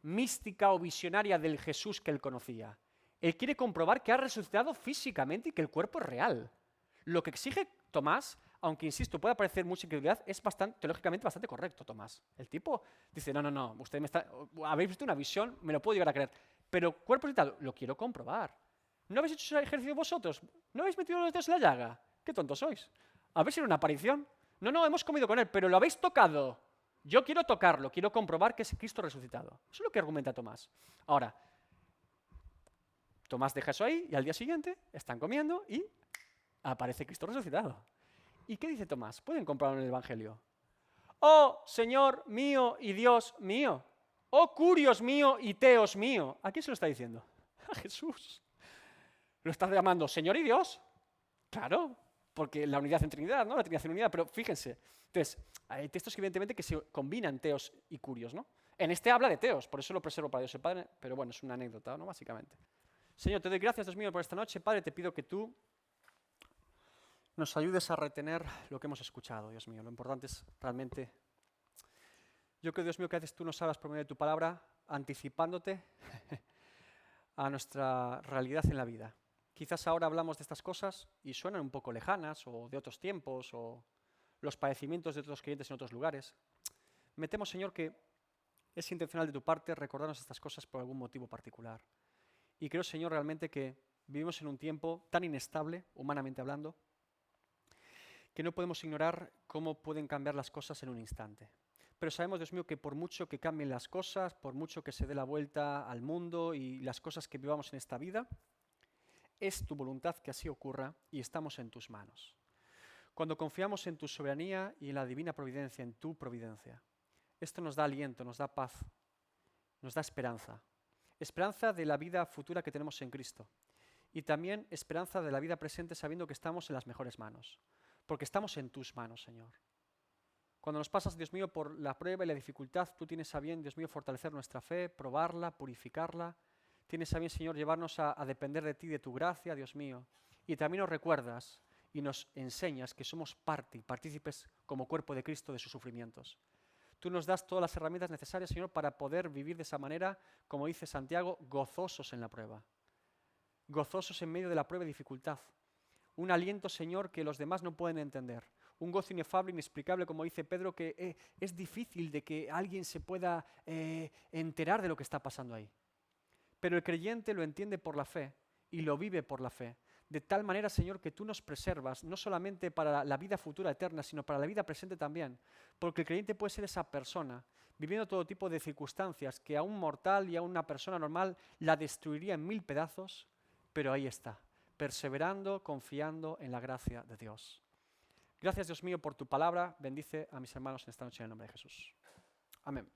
[SPEAKER 1] mística o visionaria del Jesús que él conocía. Él quiere comprobar que ha resucitado físicamente y que el cuerpo es real. Lo que exige Tomás, aunque insisto, pueda parecer mucha incredulidad, es teológicamente bastante correcto, Tomás. El tipo dice, no, no, no, habéis visto una visión, me lo puedo llegar a creer, pero cuerpo y tal, lo quiero comprobar. ¿No habéis hecho ese ejercicio vosotros? ¿No habéis metido los dedos en la llaga? ¿Qué tontos sois? ¿A ver si era una aparición? No, no, hemos comido con él, pero lo habéis tocado. Yo quiero tocarlo, quiero comprobar que es Cristo resucitado. Eso es lo que argumenta Tomás. Ahora, Tomás deja eso ahí y al día siguiente están comiendo y aparece Cristo resucitado. ¿Y qué dice Tomás? Pueden comprobarlo en el Evangelio. Oh, Señor mío y Dios mío. Oh, curios mío y teos mío. ¿A quién se lo está diciendo? A Jesús. ¿Lo estás llamando Señor y Dios? Claro, porque la unidad en Trinidad, ¿no? La Trinidad en unidad, pero fíjense. Entonces, hay textos que evidentemente que se combinan teos y curios, ¿no? En este habla de teos, por eso lo preservo para Dios el Padre, pero bueno, es una anécdota, ¿no? Básicamente. Señor, te doy gracias, Dios mío, por esta noche. Padre, te pido que tú nos ayudes a retener lo que hemos escuchado, Dios mío. Lo importante es realmente... Yo creo, Dios mío, que a veces tú nos hablas por medio de tu palabra, anticipándote a nuestra realidad en la vida. Quizás ahora hablamos de estas cosas y suenan un poco lejanas, o de otros tiempos, o los padecimientos de otros creyentes en otros lugares. Me temo, Señor, que es intencional de tu parte recordarnos estas cosas por algún motivo particular. Y creo, Señor, realmente que vivimos en un tiempo tan inestable, humanamente hablando, que no podemos ignorar cómo pueden cambiar las cosas en un instante. Pero sabemos, Dios mío, que por mucho que cambien las cosas, por mucho que se dé la vuelta al mundo y las cosas que vivamos en esta vida, es tu voluntad que así ocurra y estamos en tus manos. Cuando confiamos en tu soberanía y en la divina providencia, en tu providencia, esto nos da aliento, nos da paz, nos da esperanza. Esperanza de la vida futura que tenemos en Cristo. Y también esperanza de la vida presente sabiendo que estamos en las mejores manos. Porque estamos en tus manos, Señor. Cuando nos pasas, Dios mío, por la prueba y la dificultad, tú tienes a bien, Dios mío, fortalecer nuestra fe, probarla, purificarla. Tienes a bien, Señor, llevarnos a depender de ti, de tu gracia, Dios mío. Y también nos recuerdas y nos enseñas que somos parte y partícipes como cuerpo de Cristo de sus sufrimientos. Tú nos das todas las herramientas necesarias, Señor, para poder vivir de esa manera, como dice Santiago, gozosos en la prueba. Gozosos en medio de la prueba y dificultad. Un aliento, Señor, que los demás no pueden entender. Un gozo inefable, inexplicable, como dice Pedro, que es difícil de que alguien se pueda enterar de lo que está pasando ahí. Pero el creyente lo entiende por la fe y lo vive por la fe. De tal manera, Señor, que tú nos preservas, no solamente para la vida futura eterna, sino para la vida presente también. Porque el creyente puede ser esa persona, viviendo todo tipo de circunstancias, que a un mortal y a una persona normal la destruiría en 1000 pedazos, pero ahí está, perseverando, confiando en la gracia de Dios. Gracias, Dios mío, por tu palabra. Bendice a mis hermanos en esta noche en el nombre de Jesús. Amén.